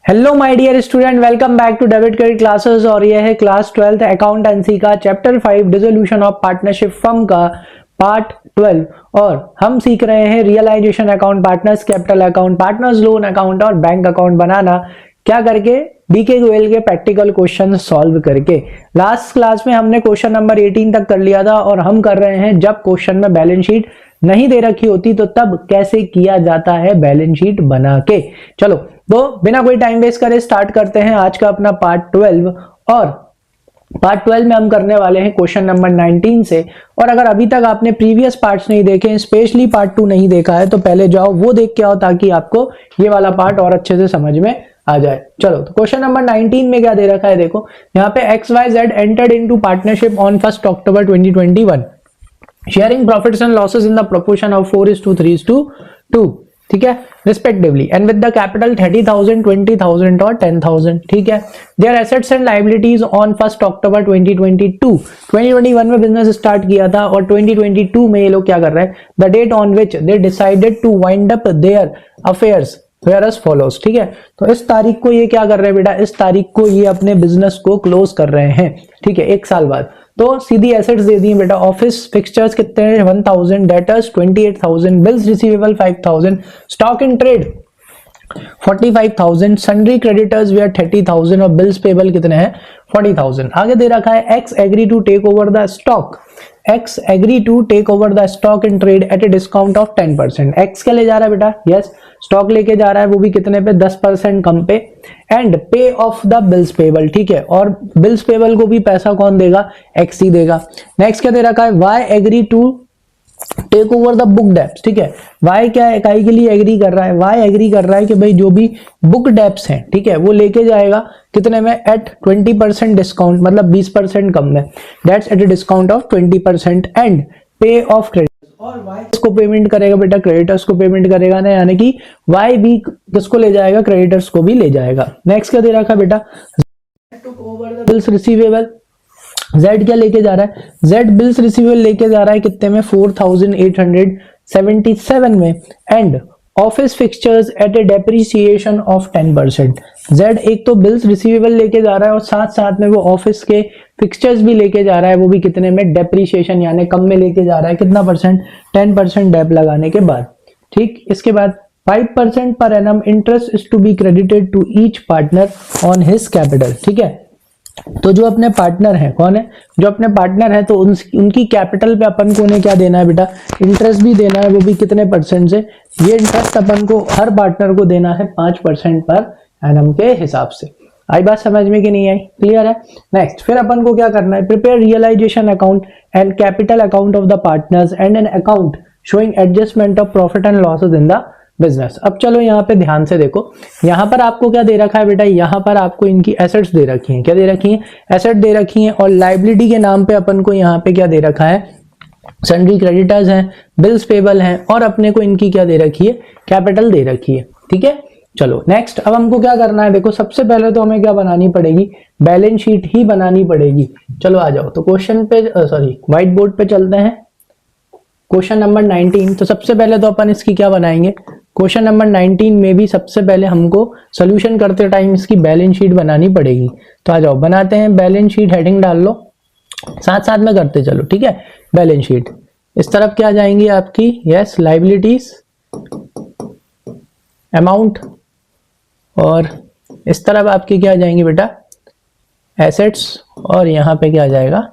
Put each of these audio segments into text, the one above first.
Hello my dear student, welcome back to debit credit classes. और यह है class 12 accountancy का chapter 5 dissolution of partnership firm का part 12। और हम सीख रहे हैं realisation account, partners capital account, partners loan account और बैंक अकाउंट बनाना क्या करके, डीके गोयल के प्रैक्टिकल क्वेश्चन सॉल्व करके। लास्ट क्लास में हमने क्वेश्चन नंबर 18 तक कर लिया था और हम कर रहे हैं जब क्वेश्चन में बैलेंस शीट नहीं दे रखी होती तो तब कैसे किया जाता है बैलेंस शीट बना के। चलो तो बिना कोई टाइम वेस्ट करे स्टार्ट करते हैं आज का अपना पार्ट 12। और पार्ट 12 में हम करने वाले हैं क्वेश्चन नंबर 19 से। और अगर अभी तक आपने प्रीवियस पार्ट्स नहीं देखे, स्पेशली पार्ट 2 नहीं देखा है, तो पहले जाओ वो देख के आओ ताकि आपको ये वाला पार्ट और अच्छे से समझ में आ जाए। चलो तो क्वेश्चन नंबर 19 में क्या दे रखा है, देखो यहाँ पे XYZ entered into partnership on 1 October 2021, sharing profits and losses in the proportion of 4:3:2, ठीक है, respectively, and with the capital 30,000, 20,000 और 10,000, ठीक है। Their assets and liabilities on 1 October 2021 में बिजनेस स्टार्ट किया था और 2022 में ये लोग क्या कर रहे हैं, the date on which they decided to wind up their affairs as follows, ठीक है। तो इस तारीख को ये क्या कर रहे हैं बेटा, इस तारीख को ये अपने बिजनेस को क्लोज कर रहे हैं, ठीक है, 1 साल बाद। तो सीधी एसेट्स दे दी बेटा, ऑफिस फिक्सचर्स कितने हैं 1000, debtors 28,000, bills receivable 5,000, stock in trade 45,000, sundry creditors वे 30,000 और बिल्स पेबल कितने हैं 40,000। आगे दे रखा है X agree to take over the stock, X agree to take over the stock in trade at a discount of 10%। X क्या ले जा रहा है बेटा, यस स्टॉक लेके जा रहा है, वो भी कितने पे 10% कम पे, and pay of the bills payable, ठीक है, और बिल्स पेबल को भी पैसा कौन देगा, X ही देगा। नेक्स्ट क्या दे रखा है, Y agree to take over the book debts, ठीक है, वाई क्या है, इकाई के लिए एग्री कर रहा है, वाई एग्री कर रहा है कि भाई जो भी बुक डेप्स हैं, ठीक है, वो लेके जाएगा कितने में, एट 20% डिस्काउंट, मतलब 20% कम में, that's at a discount of 20%, and pay off credit, और वाई इसको पेमेंट करेगा बेटा, क्रेडिटर्स को पेमेंट करेगा ना, यानी कि वाई भी किसको ले जाएगा, क्रेडिटर्स को भी ले जाएगा। नेक्स्ट क्या दे रखा बेटा, टुक over the bills receivable, Z क्या लेके जा रहा है, Z बिल्स रिसीवेबल लेके जा रहा है कितने में 4,877 में, and office fixtures at a depreciation of 10%। Z एक तो बिल्स रिसीवेबल लेके जा रहा है और साथ साथ में वो ऑफिस के फिक्सचर्स भी लेके जा रहा है, वो भी कितने में, डेप्रिसिएशन यानी कम में लेके जा रहा है, कितना परसेंट, 10% डेप लगाने के बाद, ठीक। इसके बाद 5% per annum interest is to be credited to each partner on his capital, ठीक है। तो जो अपने पार्टनर हैं, कौन है, जो अपने पार्टनर है, तो उनकी कैपिटल पे अपन को उन्हें क्या देना है बेटा, इंटरेस्ट भी देना है, वो भी कितने परसेंट से, ये इंटरेस्ट अपन को हर पार्टनर को देना है 5% पर एनम के हिसाब से। आई बात समझ में कि नहीं आई, क्लियर है। नेक्स्ट फिर अपन को क्या करना है, prepare realisation account and capital account of the partners and an account showing adjustment of profit and losses in the business. अब चलो यहाँ पे ध्यान से देखो, यहाँ पर आपको क्या दे रखा है बेटा, यहाँ पर आपको इनकी एसेट्स दे रखी हैं, क्या दे रखी हैं, एसेट दे रखी हैं, और लाइबिलिटी के नाम पे अपन को यहाँ पे क्या दे रखा है, सन्ड्री क्रेडिटर्स हैं, बिल्स पेबल हैं, और अपने को इनकी क्या दे रखी है, कैपिटल दे रखी है, ठीक है। चलो नेक्स्ट अब हमको क्या करना है, देखो सबसे पहले तो हमें क्या बनानी पड़ेगी, बैलेंस शीट ही बनानी पड़ेगी। चलो आ जाओ, तो क्वेश्चन पे व्हाइट बोर्ड पे चलते हैं, क्वेश्चन नंबर 19। तो सबसे पहले तो अपन इसकी क्या बनाएंगे, क्वेश्चन नंबर 19 में भी सबसे पहले हमको सोल्यूशन करते टाइम इसकी बैलेंस शीट बनानी पड़ेगी। तो आ जाओ बनाते हैं बैलेंस शीट, हेडिंग डाल लो, साथ साथ में करते चलो, ठीक है। बैलेंस शीट इस तरफ क्या जाएंगी आपकी, यस लाइबिलिटीज अमाउंट, और इस तरफ आपकी क्या जाएंगी बेटा, एसेट्स, और यहाँ पे क्या जाएगा,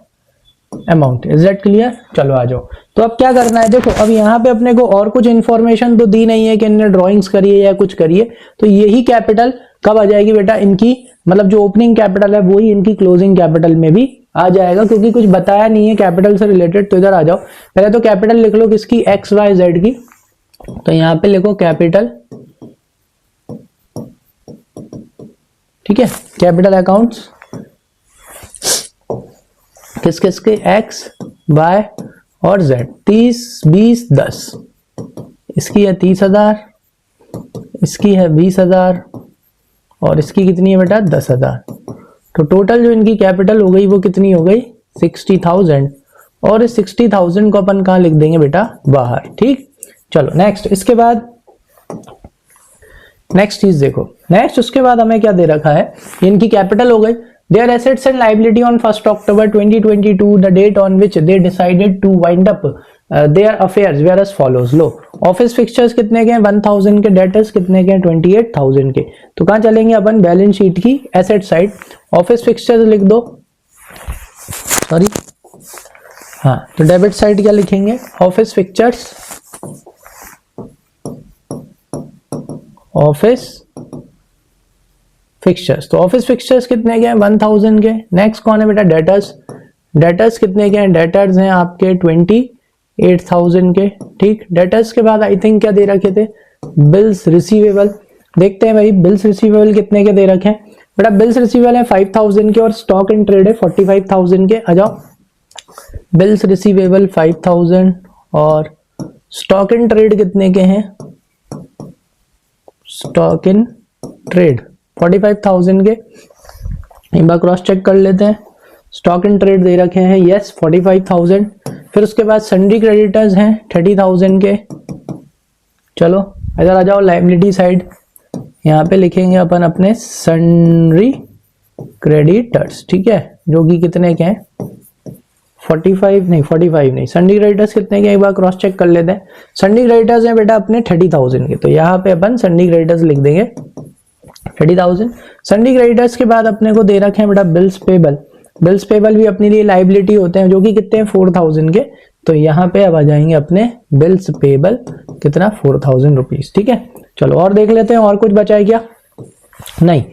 अमाउंट। Is that clear. चलो आ जाओ, तो अब क्या करना है, देखो अब यहाँ पे अपने को और कुछ इंफॉर्मेशन तो दी नहीं है कि इन्हें ड्राइंग्स करिए या कुछ करिए, तो यही कैपिटल कब आ जाएगी बेटा, इनकी मतलब जो ओपनिंग कैपिटल है वही इनकी क्लोजिंग कैपिटल में भी आ जाएगा, क्योंकि कुछ बताया नहीं है कैपिटल से रिलेटेड। तो इधर आ जाओ, पहले तो कैपिटल लिख लो किसकी, XYZ की, तो यहाँ पे लिखो कैपिटल, ठीक है, कैपिटल अकाउंट्स किस किस के, X, Y और Z, 30, 20, 10, इसकी है 30,000, इसकी है 20,000, और इसकी कितनी है बेटा 10,000। तो टोटल जो इनकी कैपिटल हो गई वो कितनी हो गई 60,000, और इस 60,000 को अपन कहाँ लिख देंगे बेटा, बाहर, ठीक। चलो नेक्स्ट, इसके बाद नेक्स्ट चीज देखो, नेक्स्ट उसके बाद हमें क्या दे रखा है, इनकी कैपिटल हो गई। Their assets and liability on 1st October 2022, the date on which they decided to wind up their affairs were as follows. Low, office fixtures कितने के हैं 1000 के, डेटर्स कितने के हैं 28000 के। तो कहाँ चलेंगे अपन, बैलेंस शीट की एसेट साइड, ऑफिस फिक्सचर्स लिख दो, सॉरी हाँ, तो डेबिट साइड क्या लिखेंगे, ऑफिस फिक्सचर्स, ऑफिस फिक्सचर्स। तो ऑफिस फिक्सचर्स कितने के हैं 1000 के। नेक्स्ट कौन है बेटा, डेटर्स, डेटर्स कितने के हैं, डेटर्स हैं आपके 28000 के, ठीक। डेटर्स के बाद आई थिंक क्या दे रखे थे, बिल्स रिसीवेबल। देखते हैं भाई बिल्स रिसीवेबल कितने के दे रखे हैं बेटा, बिल्स रिसीवेबल है 5000 के और स्टॉक इन ट्रेड है 45000 के। आ जाओ, बिल्स रिसीवेबल 5000 और स्टॉक इन ट्रेड कितने के हैं, स्टॉक इन ट्रेड 45000 के। एक बार क्रॉस चेक कर लेते हैं, स्टॉक इन ट्रेड दे रखे हैं यस 45000। फिर उसके बाद सन्ड्री क्रेडिटर्स हैं 30000 के। चलो इधर आ जाओ, लायबिलिटी साइड, यहाँ पे लिखेंगे अपन अपने सन्ड्री क्रेडिटर्स, ठीक है, जो कि कितने के हैं 45 नहीं, सन्ड्री क्रेडिटर्स कितने के, एक बार क्रॉस चेक कर लेते हैं। सन्ड्री क्रेडिटर्स हैं बेटा अपने 30000 के, तो यहाँ पे अपन सन्ड्री क्रेडिटर्स लिख देंगे 30000। सन्ड्री क्रेडिटर्स के बाद अपने को दे रखे हैं बेटा बिल्स पेबल। बिल्स पेबल भी अपने लिए लायबिलिटी होते हैं, जो कि कितने हैं 4000 के। तो यहाँ पे अब आ जाएंगे अपने बिल्स पेबल कितना 4000 रुपीज, ठीक है। चलो और देख लेते हैं, और कुछ बचा है क्या, नहीं।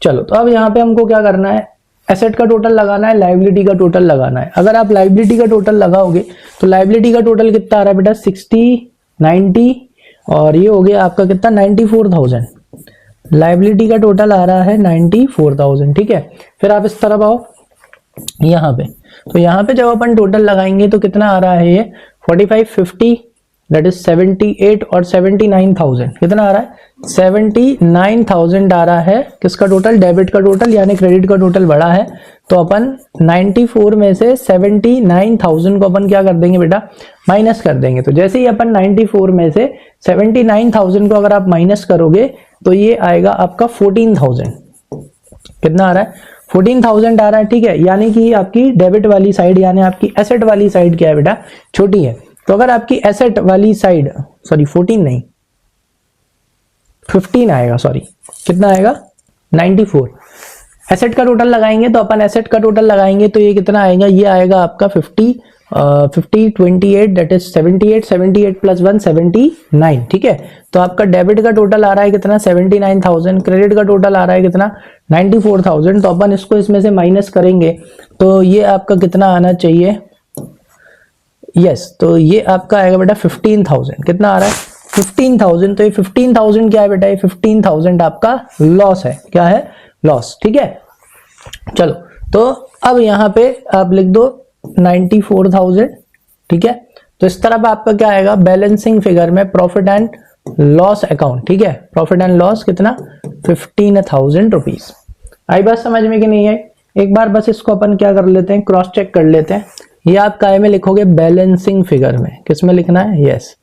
चलो तो अब यहाँ पे हमको क्या करना है, एसेट का टोटल लगाना है, लायबिलिटी का टोटल लगाना है। अगर आप लायबिलिटी का टोटल लगाओगे तो लायबिलिटी का टोटल कितना आ रहा है बेटा 60 90 और ये हो गया आपका कितना 94000। लायबिलिटी का टोटल आ रहा है 94000, ठीक है। फिर आप इस तरफ आओ यहाँ पे, तो यहाँ पे जब अपन टोटल लगाएंगे तो कितना आ रहा है ये 45 50 दैट इज 78 और 79000, कितना आ रहा है 79000 आ रहा है। किसका टोटल, डेबिट का टोटल, यानी क्रेडिट का टोटल बड़ा है। तो अपन 94 में से 79000 को अपन क्या कर देंगे बेटा, माइनस कर देंगे। तो जैसे ही अपन 94 में से 79000 को अगर आप माइनस करोगे तो ये आएगा आपका 14000। कितना आ रहा है 14000 आ रहा है, ठीक है। यानी कि आपकी डेबिट वाली साइड, यानी आपकी एसेट वाली साइड क्या है बेटा, छोटी है। तो अगर आपकी एसेट वाली साइड, सॉरी 14 नहीं 15 आएगा, सॉरी कितना आएगा 94। एसेट का टोटल लगाएंगे तो अपन एसेट का टोटल लगाएंगे तो ये कितना आएगा, ये आएगा आपका 50 28 दैट इज 78 प्लस 1 79, ठीक है। तो आपका डेबिट का टोटल आ रहा है कितना 79000, क्रेडिट का टोटल आ रहा है कितना 94000। तो अपन इसको इसमें से माइनस करेंगे तो ये आपका कितना आना चाहिए, यस तो ये आपका आएगा बेटा 15000। कितना आ रहा है 15000। तो ये 15000 क्या है बेटा, ये 15000 आपका लॉस है, क्या है लॉस, ठीक है। चलो तो अब यहाँ पे आप लिख दो 94000, ठीक है। तो इस तरफ आपका क्या आएगा, बैलेंसिंग फिगर में प्रॉफिट एंड लॉस अकाउंट, ठीक है। प्रॉफिट एंड लॉस कितना 15000 रुपीज। आई बात समझ में कि नहीं है, एक बार बस इसको अपन क्या कर लेते हैं, क्रॉस चेक कर लेते हैं। ये आप काय में लिखोगे, बैलेंसिंग फिगर में। किस में लिखना है, यस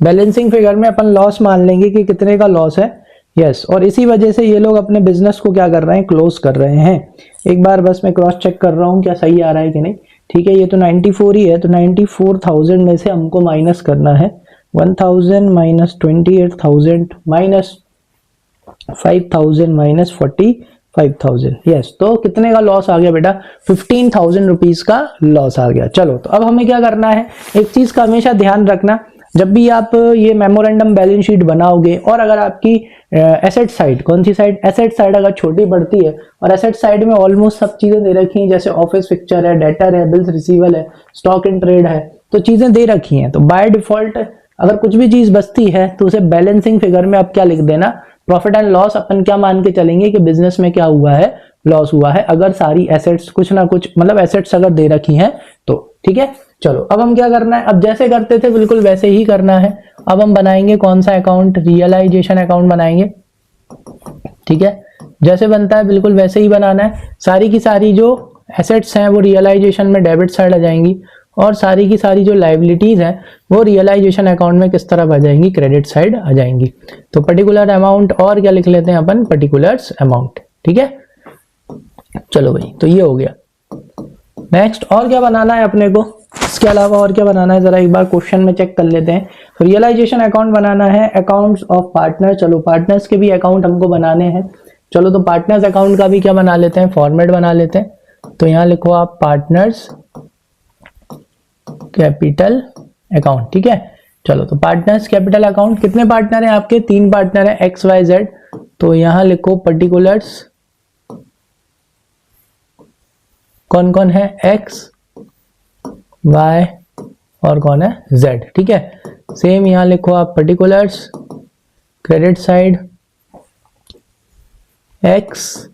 बैलेंसिंग फिगर में अपन लॉस मान लेंगे कि कितने का लॉस है, यस। और इसी वजह से ये लोग अपने बिजनेस को क्या कर रहे हैं, क्लोज कर रहे हैं। एक बार बस मैं क्रॉस चेक कर रहा हूँ क्या सही आ रहा है कि नहीं, ठीक है। ये तो 94 ही है, तो 94000 में से हमको माइनस करना है 1000 माइनस 28000 माइनस 5000 माइनस 45000, यस। तो कितने का लॉस आ गया बेटा, 15000 रुपीज का लॉस आ गया। चलो तो अब हमें क्या करना है, एक चीज का हमेशा ध्यान रखना, जब भी आप ये मेमोरेंडम बैलेंस शीट बनाओगे और अगर आपकी एसेट साइड, कौन सी साइड, एसेट साइड अगर छोटी पड़ती है और एसेट साइड में ऑलमोस्ट सब चीजें दे रखी हैं, जैसे ऑफिस फिक्चर है, डेटर है, बिल्स रिसीवेबल है, स्टॉक इन ट्रेड है, तो चीजें दे रखी हैं, तो बाय डिफॉल्ट अगर कुछ भी चीज बचती है तो उसे बैलेंसिंग फिगर में आप क्या लिख देना, प्रॉफिट एंड लॉस। अपन क्या मान के चलेंगे कि बिजनेस में क्या हुआ है, लॉस हुआ है, अगर सारी एसेट्स कुछ ना कुछ मतलब एसेट्स अगर दे रखी हैं तो, ठीक है। चलो अब हम क्या करना है, अब जैसे करते थे बिल्कुल वैसे ही करना है। अब हम बनाएंगे कौन सा अकाउंट, रियलाइजेशन अकाउंट बनाएंगे, ठीक है। जैसे बनता है बिल्कुल वैसे ही बनाना है। सारी की सारी जो एसेट्स हैं वो रियलाइजेशन में डेबिट साइड आ जाएंगी और सारी की सारी जो लाइबिलिटीज हैं वो रियलाइजेशन अकाउंट में किस तरफ आ जाएंगी, क्रेडिट साइड आ जाएंगी। तो पर्टिकुलर अमाउंट और क्या लिख लेते हैं अपन, पर्टिकुलर्स अमाउंट। ठीक है, चलो भाई, तो ये हो गया। नेक्स्ट और क्या बनाना है अपने को, इसके अलावा और क्या बनाना है, जरा एक बार क्वेश्चन में चेक कर लेते हैं। तो रियलाइजेशन अकाउंट बनाना है, अकाउंट्स ऑफ पार्टनर। चलो पार्टनर्स के भी अकाउंट हमको बनाने हैं। चलो तो पार्टनर्स अकाउंट का भी क्या बना लेते हैं, फॉर्मेट बना लेते हैं। तो यहां लिखो आप पार्टनर्स कैपिटल अकाउंट। ठीक है, चलो तो पार्टनर्स कैपिटल अकाउंट, कितने पार्टनर हैं आपके, 3 पार्टनर हैं एक्स वाई जेड। तो यहां लिखो पर्टिकुलर्स कौन कौन है, एक्स वाई और कौन है, जेड। ठीक है, सेम यहां लिखो आप particulars credit side X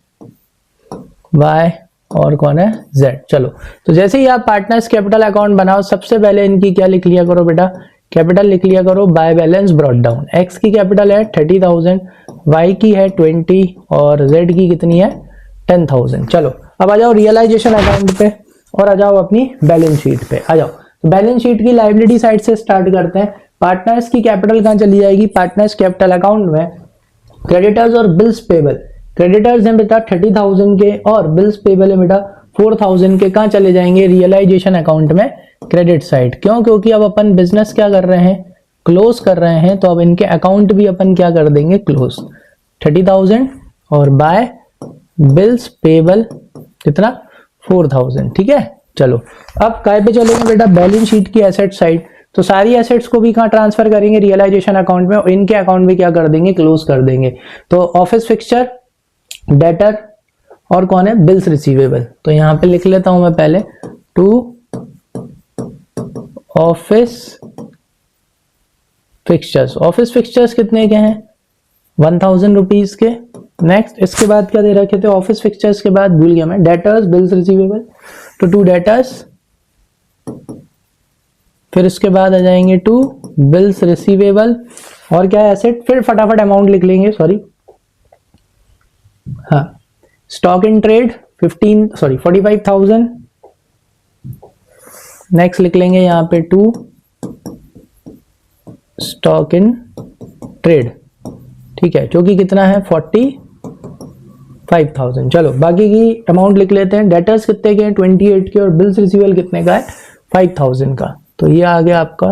Y और कौन है, जेड। चलो तो जैसे ही आप पार्टनर्स कैपिटल अकाउंट बनाओ, सबसे पहले इनकी क्या लिख लिया करो बेटा, कैपिटल लिख लिया करो by balance brought down. X की कैपिटल है 30,000, वाई की है 20 और जेड की कितनी है 10,000। चलो अब आ जाओ रियलाइजेशन अकाउंट पे और आ जाओ अपनी बैलेंस शीट पे आ जाओ। तो बैलेंस शीट की लायबिलिटी साइड से स्टार्ट करते हैं। पार्टनर्स की कैपिटल कहां चली जाएगी, पार्टनर्स कैपिटल अकाउंट में क्रेडिटर्स और बिल्स पेबल। क्रेडिटर्स हैं बेटा 30,000 के और बिल्स पेबल है बेटा 4,000 के, कहां चले जाएंगे, रियलाइजेशन अकाउंट में क्रेडिट साइड। क्यों, क्योंकि अब अपन बिजनेस क्या कर रहे हैं, क्लोज कर रहे हैं, तो अब इनके अकाउंट भी अपन क्या कर देंगे, क्लोज। 30,000 और बाय बिल्स पेबल कितना 4,000। ठीक है, चलो अब काय पे चलेंगे बेटा, बैलेंस शीट की एसेट साइड। तो सारी एसेट्स को भी कहां ट्रांसफर करेंगे, रियलाइजेशन अकाउंट में, और इनके अकाउंट भी क्या कर देंगे, क्लोज कर देंगे। तो ऑफिस फिक्सचर, डेटर और कौन है, बिल्स रिसीवेबल। तो यहां पे लिख लेता हूं मैं पहले to office fixtures. Office fixtures कितने के हैं, 1,000 रुपीज के। नेक्स्ट इसके बाद क्या दे रखे थे, ऑफिस फिक्सचर्स के बाद भूल गया मैं, डेटर्स बिल्स रिसीवेबल। तो 2 डेटर्स, फिर इसके बाद आ जाएंगे 2 बिल्स रिसीवेबल और क्या है, एसेट। फिर फटाफट अमाउंट लिख लेंगे, सॉरी हाँ, स्टॉक इन ट्रेड 45,000। नेक्स्ट लिख लेंगे यहां पे 2 स्टॉक इन ट्रेड। ठीक है, जो कि कितना है 45,000। चलो बाकी की अमाउंट लिख लेते हैं। डेटर्स कितने के हैं 28 के और बिल्स रिसीवेबल कितने का है 5,000 का। तो ये आ गया आपका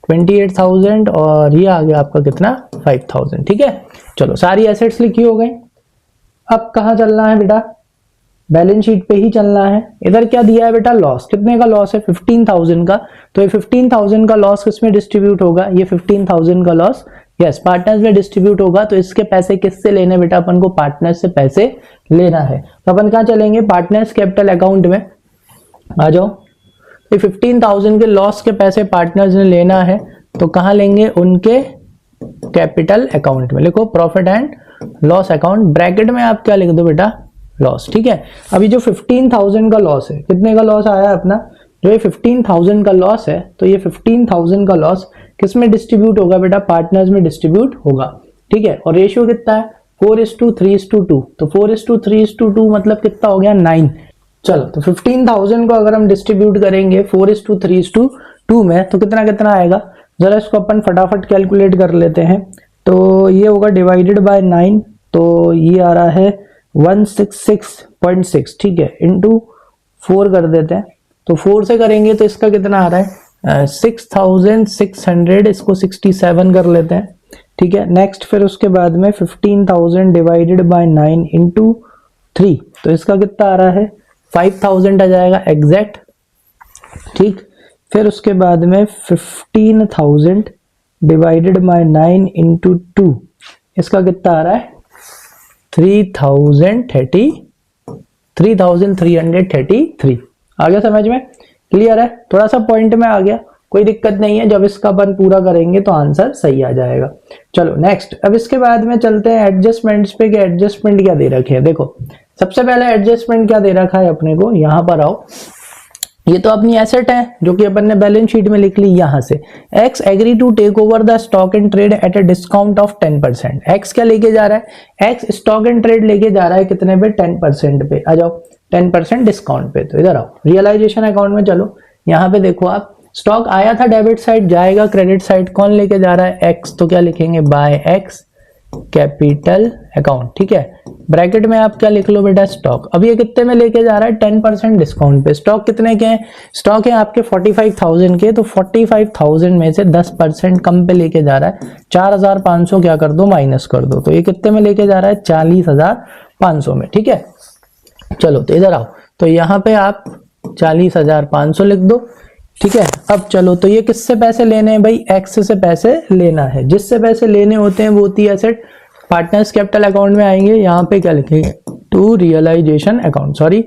28,000 और ये आ गया आपका कितना 5,000। ठीक है, चलो सारी एसेट्स लिखी हो गई। अब कहां चलना है बेटा, बैलेंस शीट पे ही चलना है। इधर क्या दिया है बेटा, लॉस। कितने का लॉस है 15,000 का। तो ये 15,000 का लॉस किसमें डिस्ट्रीब्यूट होगा, ये 15,000 का लॉस यस पार्टनर्स में डिस्ट्रीब्यूट होगा। तो इसके पैसे किससे लेने बेटा, अपन को पार्टनर्स से पैसे लेना है। तो अपन कहां चलेंगे, पार्टनर्स कैपिटल अकाउंट में आ जाओ। तो 15,000 के लॉस के पैसे पार्टनर्स ने लेना है, तो कहां लेंगे, उनके कैपिटल अकाउंट में। लिखो profit and loss account, bracket में आप क्या लिख दो बेटा, लॉस। ठीक है, अभी जो 15,000 का लॉस है, कितने का लॉस आया है अपना, जो ये 15,000 का लॉस है, तो ये 15,000 का लॉस किस में डिस्ट्रीब्यूट होगा बेटा, पार्टनर्स में डिस्ट्रीब्यूट होगा। ठीक है, और रेशियो कितना है 4:3:2। तो 4:3:2 मतलब कितना हो गया 9। चलो तो 15,000 को अगर हम डिस्ट्रीब्यूट करेंगे 4:3:2 में, तो कितना कितना आएगा, जरा इसको अपन फटाफट कैलकुलेट कर लेते हैं। तो ये होगा डिवाइडेड बाय 9, तो ये आ रहा है 166.6। ठीक है, इंटू 4 कर देते हैं। तो 4 से करेंगे तो इसका कितना आ रहा है 6,600, इसको 67 कर लेते हैं। ठीक है, नेक्स्ट फिर उसके बाद में 15,000 डिवाइडेड बाय 9 इंटू 3, तो इसका कितना आ रहा है 5,000 आ जाएगा एग्जैक्ट। ठीक, फिर उसके बाद में 15,000 डिवाइडेड बाय 9 इंटू 2, इसका कितना आ रहा है 3,333। आ गया समझ में, क्लियर है, थोड़ा सा पॉइंट में आ गया, कोई दिक्कत नहीं है। जब इसका अपन पूरा करेंगे तो आंसर सही आ जाएगा। चलो नेक्स्ट, अब इसके बाद में चलते हैं एडजस्टमेंट्स पे कि एडजस्टमेंट क्या दे रखे हैं। देखो सबसे पहले एडजस्टमेंट क्या दे रखा है अपने को, यहां पर आओ। ये तो अपनी एसेट है जो कि अपन ने बैलेंस शीट में लिख ली। यहां से X agree to take over the stock and trade at a discount of 10%। X क्या लेके जा रहा है, एक्स स्टॉक एंड ट्रेड लेके जा रहा है कितने पे 10% पे। आ जाओ 10% डिस्काउंट पे। तो इधर आओ रियलाइजेशन अकाउंट में, चलो यहाँ पे देखो आप, स्टॉक आया था डेबिट साइड, जाएगा क्रेडिट साइड, कौन लेके जा रहा है, एक्स, तो क्या लिखेंगे, बाय एक्स कैपिटल अकाउंट, ठीक है। ब्रैकेट में आप क्या लिख लो बेटा, स्टॉक। अब ये कितने में लेके जा रहा है, 10% डिस्काउंट पे। स्टॉक कितने के हैं, स्टॉक है आपके 45,000 के, तो 45,000 में से 10% कम पे लेके जा रहा है, 4,500 क्या कर दो, माइनस कर दो, तो ये कितने में लेके जा रहा है, 40,500 में, ठीक है। चलो तो इधर आओ, तो यहाँ पे आप 40,500 लिख दो, ठीक है। अब चलो, तो ये किससे पैसे लेने हैं भाई, एक्स से पैसे लेना है। जिससे पैसे लेने होते हैं वो होती है एसेट, पार्टनर्स कैपिटल अकाउंट में आएंगे, यहाँ पे क्या लिखेंगे, टू रियलाइजेशन अकाउंट, सॉरी,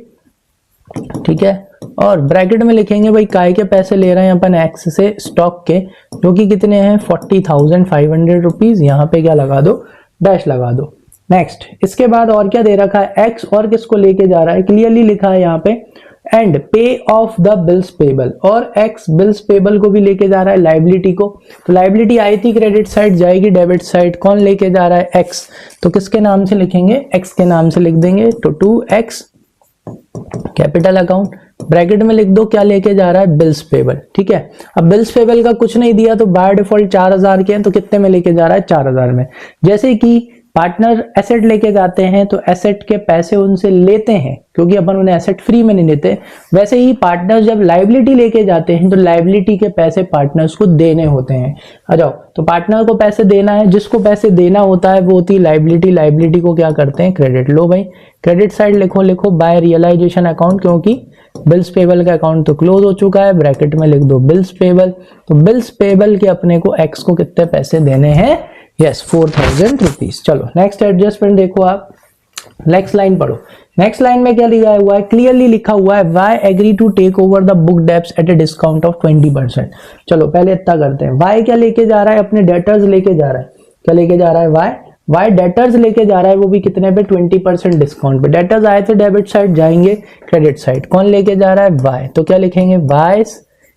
ठीक है। और ब्रैकेट में लिखेंगे भाई काय के पैसे ले रहे हैं अपन, एक्स से, स्टॉक के, जो कि कितने हैं, 40,500 रुपीज। यहाँ पे क्या लगा दो, डैश लगा दो। नेक्स्ट, इसके बाद और क्या दे रखा है, एक्स और किसको लेके जा रहा है, क्लियरली लिखा है यहाँ पे, and pay of the bills payable, और एक्स बिल्स पेबल को भी लेके जा रहा है, लाइबिलिटी को। तो लाइबिलिटी आई थी क्रेडिट साइड, जाएगी डेबिट साइड, कौन लेके जा रहा है, एक्स, तो किसके नाम से लिखेंगे, एक्स के नाम से लिख देंगे, तो 2x कैपिटल अकाउंट, ब्रैकेट में लिख दो क्या लेके जा रहा है, बिल्स पेबल, ठीक है। अब बिल्स पेबल का कुछ नहीं दिया, तो बाय डिफॉल्ट 4,000 के हैं, तो कितने में लेके जा रहा है, 4,000 में। जैसे कि पार्टनर एसेट लेके जाते हैं तो एसेट के पैसे उनसे लेते हैं, क्योंकि अपन उन्हें एसेट फ्री में नहीं देते, वैसे ही पार्टनर जब लाइबिलिटी लेके जाते हैं तो लाइबिलिटी के पैसे पार्टनर्स को देने होते हैं। आ जाओ, तो पार्टनर को पैसे देना है, जिसको पैसे देना होता है वो होती है लाइबिलिटी, लाइबिलिटी को क्या करते हैं, क्रेडिट। लो भाई, क्रेडिट साइड लिखो बाय रियलाइजेशन अकाउंट, क्योंकि बिल्स पेबल का अकाउंट तो क्लोज हो चुका है, ब्रैकेट में लिख दो बिल्स पेबल। तो बिल्स पेबल के अपने को एक्स को कितने पैसे देने हैं, यस 4,000 रुपीज। चलो नेक्स्ट एडजस्टमेंट देखो आप, नेक्स्ट लाइन पढ़ो। नेक्स्ट लाइन में क्या लिखा हुआ है, क्लियरली लिखा हुआ है, Y agree to take over the book debts at a discount of 20%। चलो पहले इतना करते हैं, वाई क्या लेके जा रहा है, अपने डेटर्स लेके जा रहा है, क्या लेके जा रहा है, वाई डेटर्स लेके जा रहा है, वो भी कितने पे, 20% डिस्काउंट पे। डेटर्स आए थे डेबिट साइड, जाएंगे क्रेडिट साइड, कौन लेके जा रहा है, वाई, तो क्या लिखेंगे, वाइस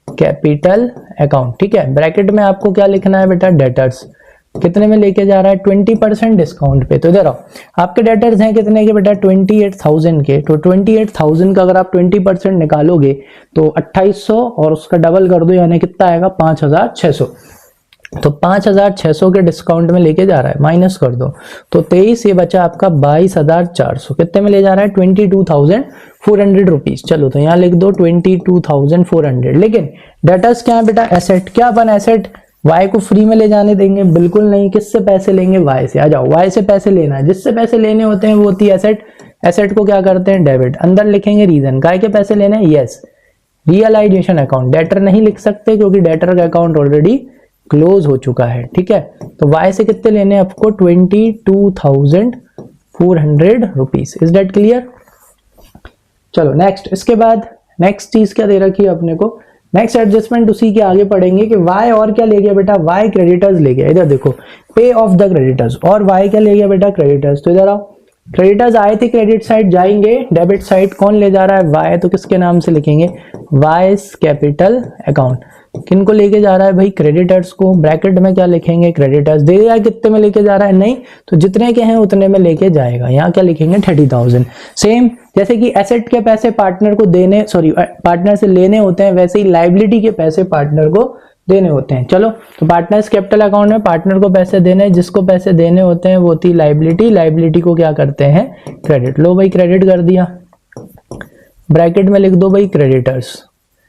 कैपिटल अकाउंट, ठीक है। ब्रैकेट में आपको क्या लिखना है बेटा, डेटर्स कितने में लेके जा रहा है, 20% डिस्काउंट पे। तो इधर आओ, आपके डेटर्स हैं कितने के बेटा, 28,000 के, तो 28,000 का अगर आप 20% निकालोगे तो 2,800 और उसका डबल कर दो, यानी कितना आएगा, 5,600। तो 5,600 के डिस्काउंट में लेके जा रहा है, माइनस कर दो, तो 23, ये बचा आपका 22,400, कितने में ले जा रहा है, 22,400 रुपीज। चलो तो यहाँ लिख दो 22,400। लेकिन डेटर्स क्या है बेटा, एसेट, क्या अपन एसेट वाई को फ्री में ले जाने देंगे, बिल्कुल नहीं। किससे पैसे लेंगे, वाई से। आ जाओ, वाई से पैसे लेना है, जिससे पैसे लेने होते हैं वो होती है एसेट, एसेट को क्या करते हैं, डेबिट। अंदर लिखेंगे रीजन, काय के पैसे लेने हैं, यस रियलाइजेशन अकाउंट। डेटर नहीं लिख सकते क्योंकि डेटर का अकाउंट ऑलरेडी क्लोज हो चुका है, ठीक है। तो वाई से कितने लेने हैं आपको, 22,400 रुपीज। Is that clear. चलो नेक्स्ट, इसके बाद नेक्स्ट चीज क्या दे रखी है अपने को, नेक्स्ट एडजस्टमेंट उसी के आगे पढ़ेंगे कि वाई और क्या ले गया बेटा, वाई क्रेडिटर्स ले गया। इधर देखो, पे ऑफ द क्रेडिटर्स, और वाई क्या ले गया बेटा, क्रेडिटर्स। तो इधर आओ, क्रेडिटर्स आए थे क्रेडिट साइड, जाएंगे डेबिट साइड, कौन ले जा रहा है, वाई, तो किसके नाम से लिखेंगे, वाइस कैपिटल अकाउंट। किनको लेके जा रहा है भाई, क्रेडिटर्स को। ब्रैकेट में क्या लिखेंगे, क्रेडिटर्स। दे दिया कितने में लेके जा रहा है, नहीं, तो जितने के हैं उतने में लेके जाएगा। यहाँ क्या लिखेंगे, 30,000। सेम जैसे कि एसेट के पैसे पार्टनर को देने, सॉरी पार्टनर से लेने होते हैं, वैसे ही लाइबिलिटी के पैसे पार्टनर को देने होते हैं। चलो, तो पार्टनर्स कैपिटल अकाउंट में पार्टनर को पैसे देने, जिसको पैसे देने होते हैं वो होती लाइबिलिटी, लाइबिलिटी को क्या करते हैं, क्रेडिट। लो भाई, क्रेडिट कर दिया, ब्रैकेट में लिख दो भाई क्रेडिटर्स,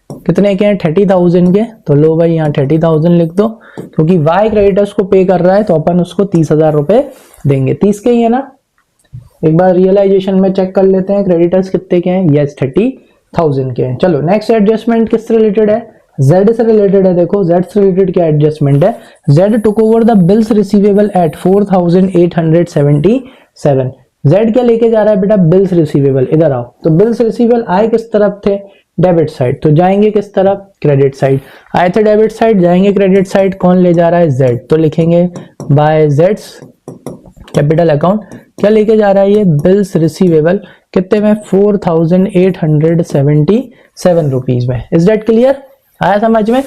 कितने के हैं, 30,000 के। तो लो भाई यहाँ 30,000 लिख दो, क्योंकि वाई क्रेडिटर्स को पे कर रहा है तो अपन उसको 30,000 रुपए देंगे। 30 के ही है ना, एक बार रियलाइजेशन में चेक कर लेते हैं क्रेडिटर्स कितने के हैं, यस 30,000 के हैं। चलो नेक्स्ट एडजस्टमेंट किससे रिलेटेड है, जेड से रिलेटेड है। देखो जेड से रिलेटेड क्या एडजस्टमेंट है, Z took over the bills receivable at 4,877। Z क्या लेके जा रहा है बेटा, बिल्स रिसीवेबल। इधर आओ, तो बिल्स रिसीवेबल आए किस तरफ थे, डेबिट साइड, तो जाएंगे किस तरफ, क्रेडिट साइड। आए थे डेबिट साइड, जाएंगे क्रेडिट साइड, कौन ले जा रहा है, जेड, तो लिखेंगे बाय जेड्स कैपिटल अकाउंट। क्या लेके जा रहा है ये, बिल्स रिसीवेबल, कितने में, 4,877 रुपीज में। इज दैट क्लियर, आया समझ में।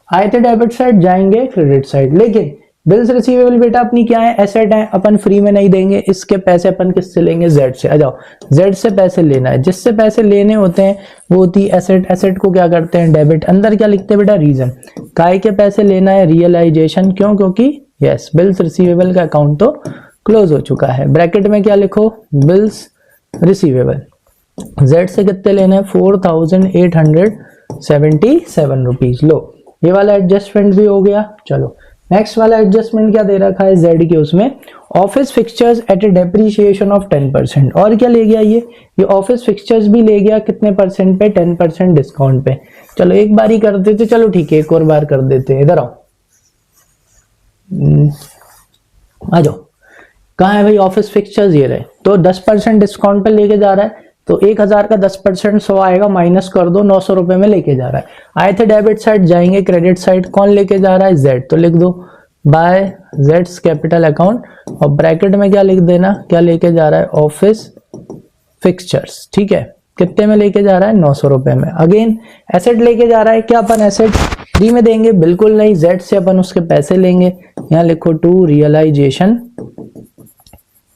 आए थे डेबिट साइड, जाएंगे क्रेडिट साइड, लेकिन बिल्स रिसीवेबल बेटा अपनी क्या है, एसेट है, अपन फ्री में नहीं देंगे, इसके पैसे अपन किससे लेंगे, जेड से। आ जाओ, जेड से पैसे लेना है, जिससे पैसे लेने होते हैं वो होती है एसेट। एसेट को क्या करते हैं, डेबिट। अंदर क्या लिखते हैं बेटा, रीजन, काय के पैसे लेना है, रियलाइजेशन। क्यों, क्योंकि यस बिल्स रिसीवेबल का अकाउंट तो क्लोज हो चुका है। ब्रैकेट में क्या लिखो, बिल्स रिसीवेबल। जेड से कितने लेने हैं, 4877 रुपीज। लो, ये वाला एडजस्टमेंट भी हो गया। चलो नेक्स्ट वाला एडजस्टमेंट क्या दे रखा है जेड के, उसमें office fixtures at a depreciation of 10%। और क्या ले गया ये ऑफिस फिक्सचर्स भी ले गया, कितने परसेंट पे, 10% डिस्काउंट पे। चलो एक बार ही कर देते, चलो ठीक है एक और बार कर देते हैं। इधर आओ, आ जाओ, कहाँ है भाई ऑफिस फिक्सचर्स, ये रहे। तो 10% डिस्काउंट पे लेके जा रहा है, तो 1000 का 10% 100 आएगा, माइनस कर दो, 900 रुपए में लेके जा रहा है। आए थे डेबिट साइड, जाएंगे क्रेडिट साइड, कौन लेके जा रहा है, जेड। तो लिख दो बाय जेड्स कैपिटल अकाउंट, और ब्रैकेट में क्या लिख देना, क्या लेके जा रहा है, ऑफिस फिक्सचर्स। ठीक है, कितने में लेके जा रहा है, 900 रुपए में। अगेन एसेट लेके जा रहा है, क्या अपन एसेट फ्री में देंगे, बिल्कुल नहीं, जेड से अपन उसके पैसे लेंगे। यहाँ लिखो टू रियलाइजेशन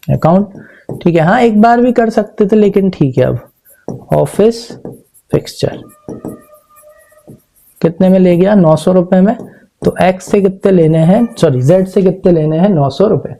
अकाउंट। ठीक है, हाँ एक बार भी कर सकते थे लेकिन ठीक है। अब ऑफिस फिक्सचर कितने में ले गया, 900 रुपए में। तो एक्स से कितने लेने हैं, सॉरी जेड से कितने लेने हैं, 900 रुपए।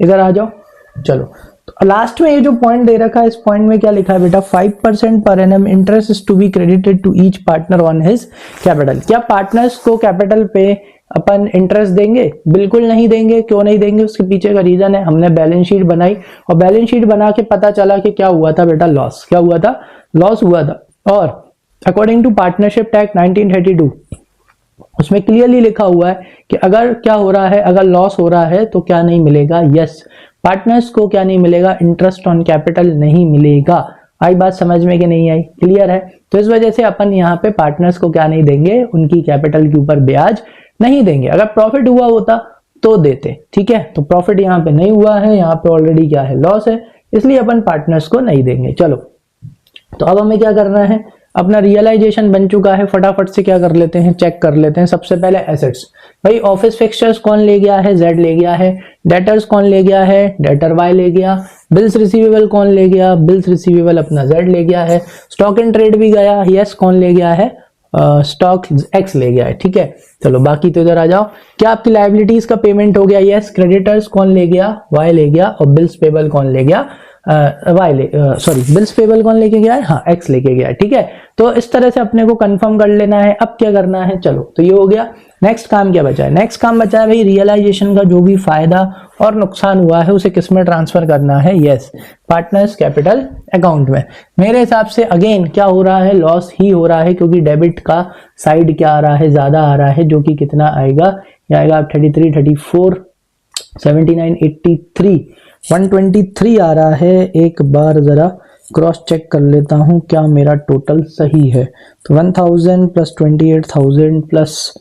इधर आ जाओ। चलो तो लास्ट में ये जो पॉइंट दे रखा है, इस पॉइंट में क्या लिखा है बेटा, 5% per annum interest is to be credited to each partner on his capital. क्या पार्टनर्स को कैपिटल पे अपन इंटरेस्ट देंगे, बिल्कुल नहीं देंगे। क्यों नहीं देंगे, उसके पीछे का रीजन है, हमने बैलेंस शीट बनाई और बैलेंस शीट बना के पता चला कि क्या हुआ था बेटा, लॉस। क्या हुआ था, लॉस हुआ था। और अकॉर्डिंग टू पार्टनरशिप एक्ट 1932 उसमें क्लियरली लिखा हुआ है कि अगर क्या हो रहा है, अगर लॉस हो रहा है तो क्या नहीं मिलेगा, यस पार्टनर्स को क्या नहीं मिलेगा, इंटरेस्ट ऑन कैपिटल नहीं मिलेगा। आई बात समझ में कि नहीं आई, क्लियर है। तो इस वजह से अपन यहाँ पे पार्टनर्स को क्या नहीं देंगे, उनकी कैपिटल के ऊपर ब्याज नहीं देंगे। अगर प्रॉफिट हुआ होता तो देते, ठीक है। तो प्रॉफिट यहाँ पे नहीं हुआ है, यहाँ पे ऑलरेडी क्या है, लॉस है, इसलिए अपन पार्टनर्स को नहीं देंगे। चलो तो अब हमें क्या करना है, अपना रियलाइजेशन बन चुका है, फटाफट से क्या कर लेते हैं, चेक कर लेते हैं। सबसे पहले एसेट्स, भाई ऑफिस फिक्सचर्स कौन ले गया है, जेड ले गया है। डेटर्स कौन ले गया है, डेटर वाई ले गया। बिल्स रिसीवेबल कौन ले गया, बिल्स रिसीवेबल अपना जेड ले गया है। स्टॉक इन ट्रेड भी गया, यस कौन ले गया है, स्टॉक एक्स ले गया है। ठीक है, चलो बाकी तो इधर आ जाओ। क्या आपकी लायबिलिटीज का पेमेंट हो गया, यस। क्रेडिटर्स कौन ले गया, वाई ले गया। और बिल्स पेबल कौन ले गया, बिल्स पेबल कौन लेके गया है, हाँ एक्स लेके गया है। ठीक है, तो इस तरह से अपने को कंफर्म कर लेना है। अब क्या करना है, चलो तो ये हो गया। नेक्स्ट काम क्या बचा है, नेक्स्ट काम बचा है भाई रियलाइजेशन का जो भी फायदा और नुकसान हुआ है उसे किस में ट्रांसफर करना है, यस पार्टनर्स कैपिटल अकाउंट में। मेरे हिसाब से अगेन क्या हो रहा है, लॉस ही हो रहा है, क्योंकि डेबिट का साइड क्या आ रहा है, ज्यादा आ रहा है, जो कि कितना आएगा, ये आएगा 33, 34, 79, 83, 123 आ रहा है। एक बार जरा क्रॉस चेक कर लेता हूं क्या मेरा टोटल सही है। तो 1000 plus 28,000 plus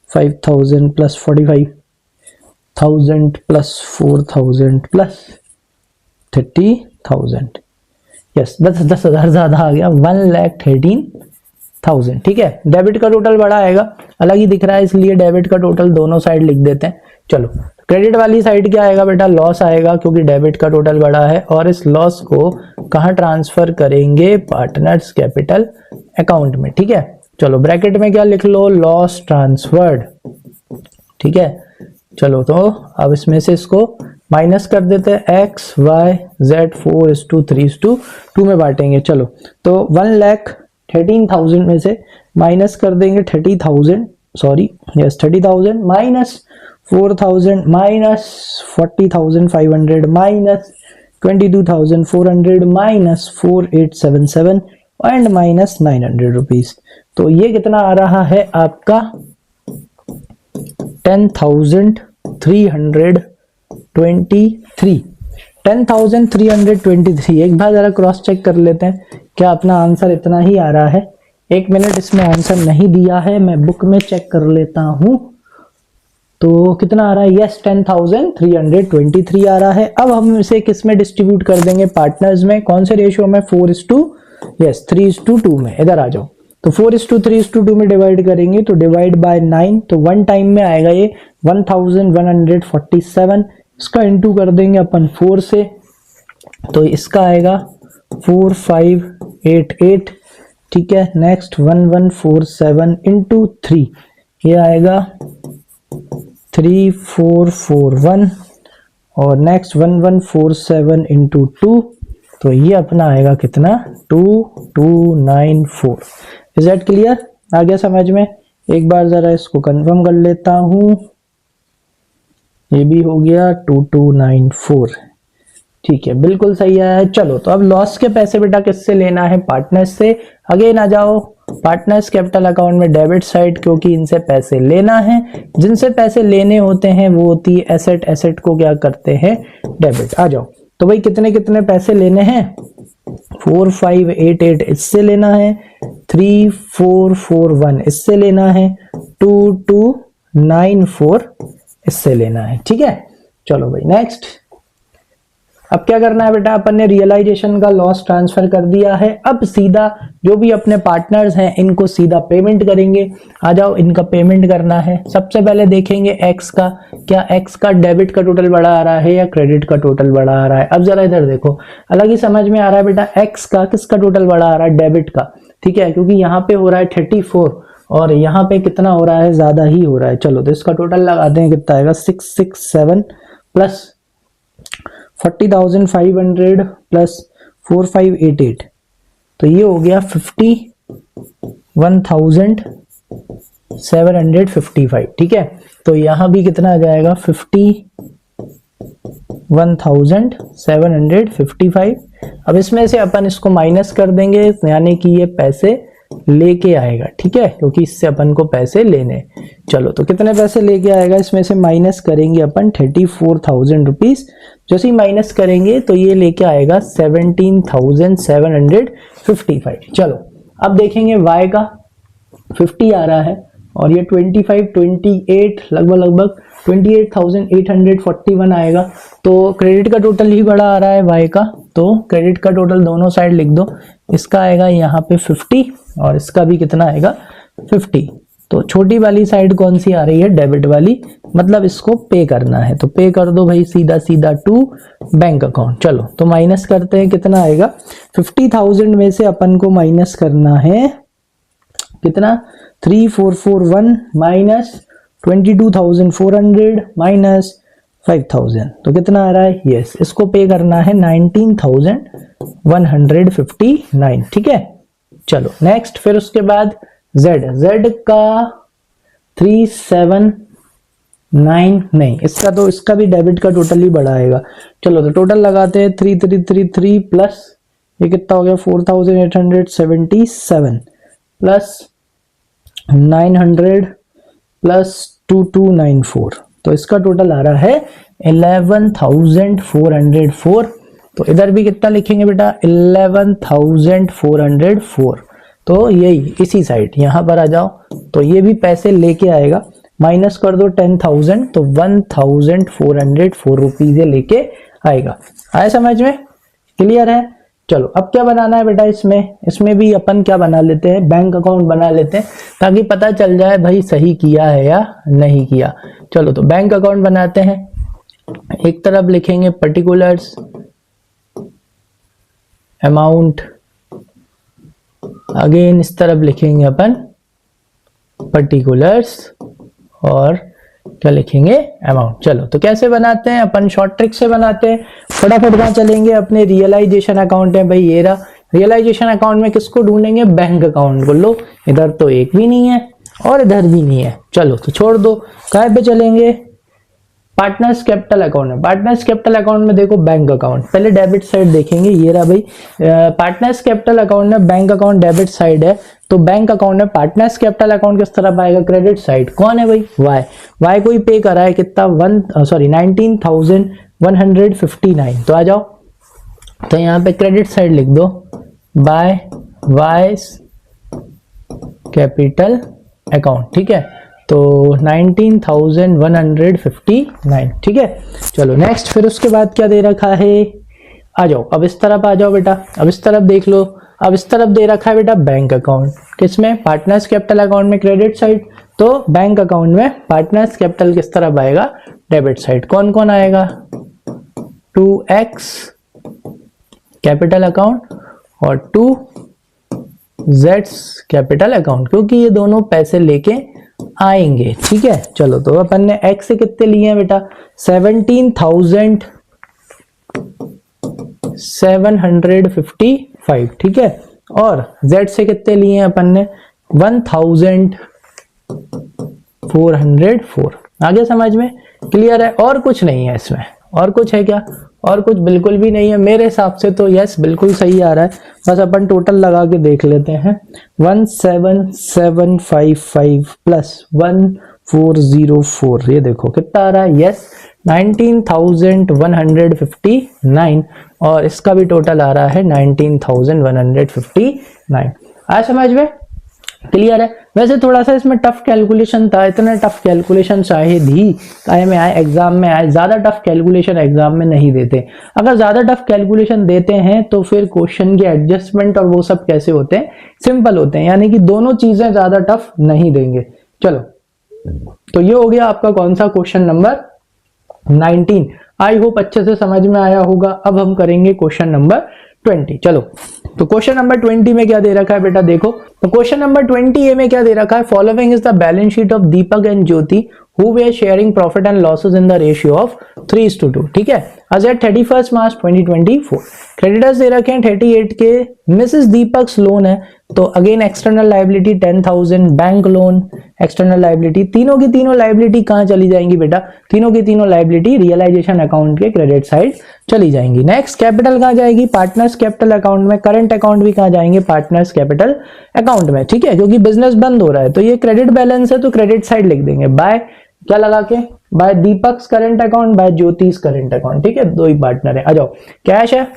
5000 plus 45,000 plus 4000 plus 30,000, yes 10,000 ज्यादा आ गया, 1,13,000। ठीक है, डेबिट का टोटल बड़ा आएगा, अलग ही दिख रहा है, इसलिए डेबिट का टोटल दोनों साइड लिख देते हैं। चलो क्रेडिट वाली साइड क्या आएगा बेटा, लॉस आएगा, क्योंकि डेबिट का टोटल बड़ा है। और इस लॉस को कहां ट्रांसफर करेंगे, पार्टनर्स कैपिटल अकाउंट में। ठीक है, चलो ब्रैकेट में क्या लिख लो, लॉस ट्रांसफर्ड। ठीक है, चलो तो अब इसमें से इसको माइनस कर देते हैं, एक्स वाई जेड 4:3:2 में बांटेंगे। चलो तो 1,13,000 में से माइनस कर देंगे 30,000, sorry yes 30,000 minus 4,000 minus 40,500 minus 22,400 minus 4,877 and minus 900 rupees. तो ये कितना आ रहा है आपका 10,323, 10,323। एक बार जरा क्रॉस चेक कर लेते हैं क्या अपना आंसर इतना ही आ रहा है। एक मिनट, इसमें आंसर नहीं दिया है, मैं बुक में चेक कर लेता हूं। तो कितना आ रहा है, यस 10,323 आ रहा है। अब हम इसे किस में डिस्ट्रीब्यूट कर देंगे, पार्टनर्स में। कौन से रेशियो में, 4:3:2 में। इधर आ जाओ, तो 4:3:2 में डिवाइड करेंगे तो डिवाइड बाय 9, तो 1 टाइम में आएगा ये 1147। इसका इंटू कर देंगे अपन 4 से, तो इसका आएगा 4588, ठीक है। नेक्स्ट 1147 इंटू 3, ये आएगा 3441, और नेक्स्ट 1147 इंटू 2, तो ये अपना आएगा कितना 2294। Is that clear? आ गया समझ में? एक बार जरा इसको कंफर्म कर लेता हूं, ये भी हो गया 2294, ठीक है, बिल्कुल सही आया है। चलो तो अब लॉस के पैसे बेटा किससे लेना है? पार्टनर्स से। अगेन आ जाओ पार्टनर्स कैपिटल अकाउंट में डेबिट साइड, क्योंकि इनसे पैसे लेना है। जिनसे पैसे लेने होते हैं वो होती है एसेट, एसेट को क्या करते हैं? डेबिट। आ जाओ तो भाई कितने कितने पैसे लेने हैं? 4588 इससे लेना है, 3441 इससे लेना है, 2294 इससे लेना है, ठीक है। चलो भाई नेक्स्ट, अब क्या करना है बेटा? अपन ने रियलाइजेशन का लॉस ट्रांसफर कर दिया है। अब सीधा जो भी अपने पार्टनर्स हैं इनको सीधा पेमेंट करेंगे। आ जाओ, इनका पेमेंट करना है। सबसे पहले देखेंगे एक्स का, क्या एक्स का डेबिट का टोटल बड़ा आ रहा है या क्रेडिट का टोटल बड़ा आ रहा है? अब जरा इधर देखो, अलग ही समझ में आ रहा है बेटा। एक्स का किसका टोटल बड़ा आ रहा है? डेबिट का, ठीक है, क्योंकि यहाँ पे हो रहा है 34 और यहाँ पे कितना हो रहा है? ज्यादा ही हो रहा है। चलो तो इसका टोटल लगाते हैं, कितना आएगा? 667 प्लस 40,500 प्लस 4588, तो ये हो गया 51,755, ठीक है। तो यहां भी कितना आ जाएगा? 51,755। अब इसमें से अपन इसको माइनस कर देंगे, यानी कि ये पैसे लेके आएगा, ठीक है, क्योंकि इससे अपन को पैसे लेने। चलो तो कितने पैसे लेके आएगा? इसमें से माइनस करेंगे अपन 34,000 रुपीज। जैसे ही माइनस करेंगे तो ये लेके आएगा 17,755। चलो अब देखेंगे y का 50 आ रहा है और ये 25 28 लगभग 28,841 आएगा। तो क्रेडिट का टोटल ही बड़ा आ रहा है y का, तो क्रेडिट का टोटल दोनों साइड लिख दो। इसका आएगा यहाँ पे 50 और इसका भी कितना आएगा? 50। तो छोटी वाली साइड कौन सी आ रही है? डेबिट वाली, मतलब इसको पे करना है, तो पे कर दो भाई सीधा सीधा टू बैंक अकाउंट। चलो तो माइनस करते हैं, कितना आएगा? 50,000 में से अपन को माइनस करना है कितना? 3441 माइनस 22,400 माइनस 5,000, तो कितना आ रहा है? यस, इसको पे करना है 19,159, ठीक है। चलो नेक्स्ट, फिर उसके बाद z का 379 नहीं, इसका तो इसका भी डेबिट का टोटल ही बड़ा आएगा। चलो तो टोटल लगाते हैं 3333 प्लस ये कितना हो गया? 4,877 प्लस 900 प्लस 2294, तो इसका टोटल आ रहा है 11,404। तो इधर भी कितना लिखेंगे बेटा? 11,404। तो यही इसी साइड यहां पर आ जाओ, तो ये भी पैसे लेके आएगा। माइनस कर दो 10,000, तो 1,404 रुपीज लेके आएगा। आया समझ में? क्लियर है? चलो अब क्या बनाना है बेटा? इसमें भी अपन क्या बना लेते हैं? बैंक अकाउंट बना लेते हैं, ताकि पता चल जाए भाई सही किया है या नहीं किया। चलो तो बैंक अकाउंट बनाते हैं। एक तरफ लिखेंगे पर्टिकुलर्स अमाउंट, अगेन इस तरफ लिखेंगे अपन पर्टिकुलर्स और क्या लिखेंगे? अमाउंट। चलो तो कैसे बनाते हैं अपन? शॉर्ट ट्रिक से बनाते हैं। फटाफट कहाँ चलेंगे? अपने रियलाइजेशन अकाउंट है भाई, ये रहा रियलाइजेशन अकाउंट में। किसको ढूंढेंगे? बैंक अकाउंट को। लो इधर तो एक भी नहीं है और इधर भी नहीं है, चलो तो छोड़ दो। कहाँ पे चलेंगे? पार्टनर्स कैपिटल अकाउंट है। पार्टनर्स कैपिटल अकाउंट में देखो बैंक अकाउंट, पहले डेबिट साइड देखेंगे। ये रहा भाई पार्टनर्स कैपिटल अकाउंट में बैंक अकाउंट डेबिट साइड है, तो बैंक अकाउंट में पार्टनर्स कैपिटल अकाउंट किस तरफ आएगा? Credit side. कौन है भाई? वाई को ही पे करा है, कितना? 19,159। तो आ जाओ, तो यहाँ पे क्रेडिट साइड लिख दो बाय वाई कैपिटल अकाउंट, ठीक है। तो 19,159, ठीक है। चलो नेक्स्ट, फिर उसके बाद क्या दे रखा है? आ जाओ अब इस तरफ आ जाओ बेटा, अब इस तरफ देख लो। अब इस तरफ दे रखा है बेटा बैंक अकाउंट। किसमें, पार्टनर्स कैपिटल अकाउंट में क्रेडिट साइड, तो बैंक अकाउंट में पार्टनर्स कैपिटल किस तरफ आएगा, डेबिट साइड। कौन कौन आएगा, 2x कैपिटल अकाउंट और 2z कैपिटल अकाउंट, क्योंकि ये दोनों पैसे लेके आएंगे। ठीक है, चलो तो अपन ने x से कितने लिए हैं बेटा, 17,755, ठीक है, और z से कितने लिए हैं अपन ने, 1,404। आगे समझ में, क्लियर है। और कुछ नहीं है इसमें, और कुछ है क्या, और कुछ बिल्कुल भी नहीं है मेरे हिसाब से तो। यस, बिल्कुल सही आ रहा है। बस अपन टोटल लगा के देख लेते हैं, 17,755 प्लस 1,404, ये देखो कितना आ रहा है, यस 19,159, और इसका भी टोटल आ रहा है 19,159। आया समझ में, क्लियर है। वैसे थोड़ा सा इसमें टफ कैलकुलेशन था, इतना टफ कैलकुलेशन शायद ही काहे में आए, एग्जाम में आए। ज्यादा टफ कैलकुलेशन एग्जाम में नहीं देते। अगर ज्यादा टफ कैलकुलेशन देते हैं तो फिर क्वेश्चन के एडजस्टमेंट और वो सब कैसे होते हैं, सिंपल होते हैं, यानी कि दोनों चीजें ज्यादा टफ नहीं देंगे। चलो, तो ये हो गया आपका कौन सा, क्वेश्चन नंबर 19। आई होप अच्छे से समझ में आया होगा। अब हम करेंगे क्वेश्चन नंबर 20। चलो, तो क्वेश्चन नंबर 20 में क्या दे रखा है बेटा, देखो तो क्वेश्चन नंबर 20 में क्या दे रखा है, following is the balance sheet of Deepak and Jyoti who were sharing profit and losses in the ratio of 3:2। ठीक है, as at 31st March 2024। Creditors दे रखे हैं 38 के, मिसेस दीपक्स लोन है, तो again external liability 10,000, bank loan, external liability, तीनों की तीनों लाइबिलिटी कहां चली जाएंगी बेटा, तीनों की तीनों लाइबिलिटी रियलाइजेशन अकाउंट के क्रेडिट साइड चली जाएंगी। नेक्स्ट, कैपिटल कहां जाएगी, पार्टनर्स कैपिटल अकाउंट में, करंट अकाउंट भी कहां जाएंगे, पार्टनर्स कैपिटल अकाउंट में। ठीक है, क्योंकि बिजनेस बंद हो रहा है तो ये क्रेडिट बैलेंस है तो क्रेडिट साइड लिख देंगे, बाय क्या लगा के, बाय दीपक्स करंट अकाउंट, बाय ज्योतिष करंट अकाउंट। ठीक है, दो ही पार्टनर है। आ जाओ, कैश है,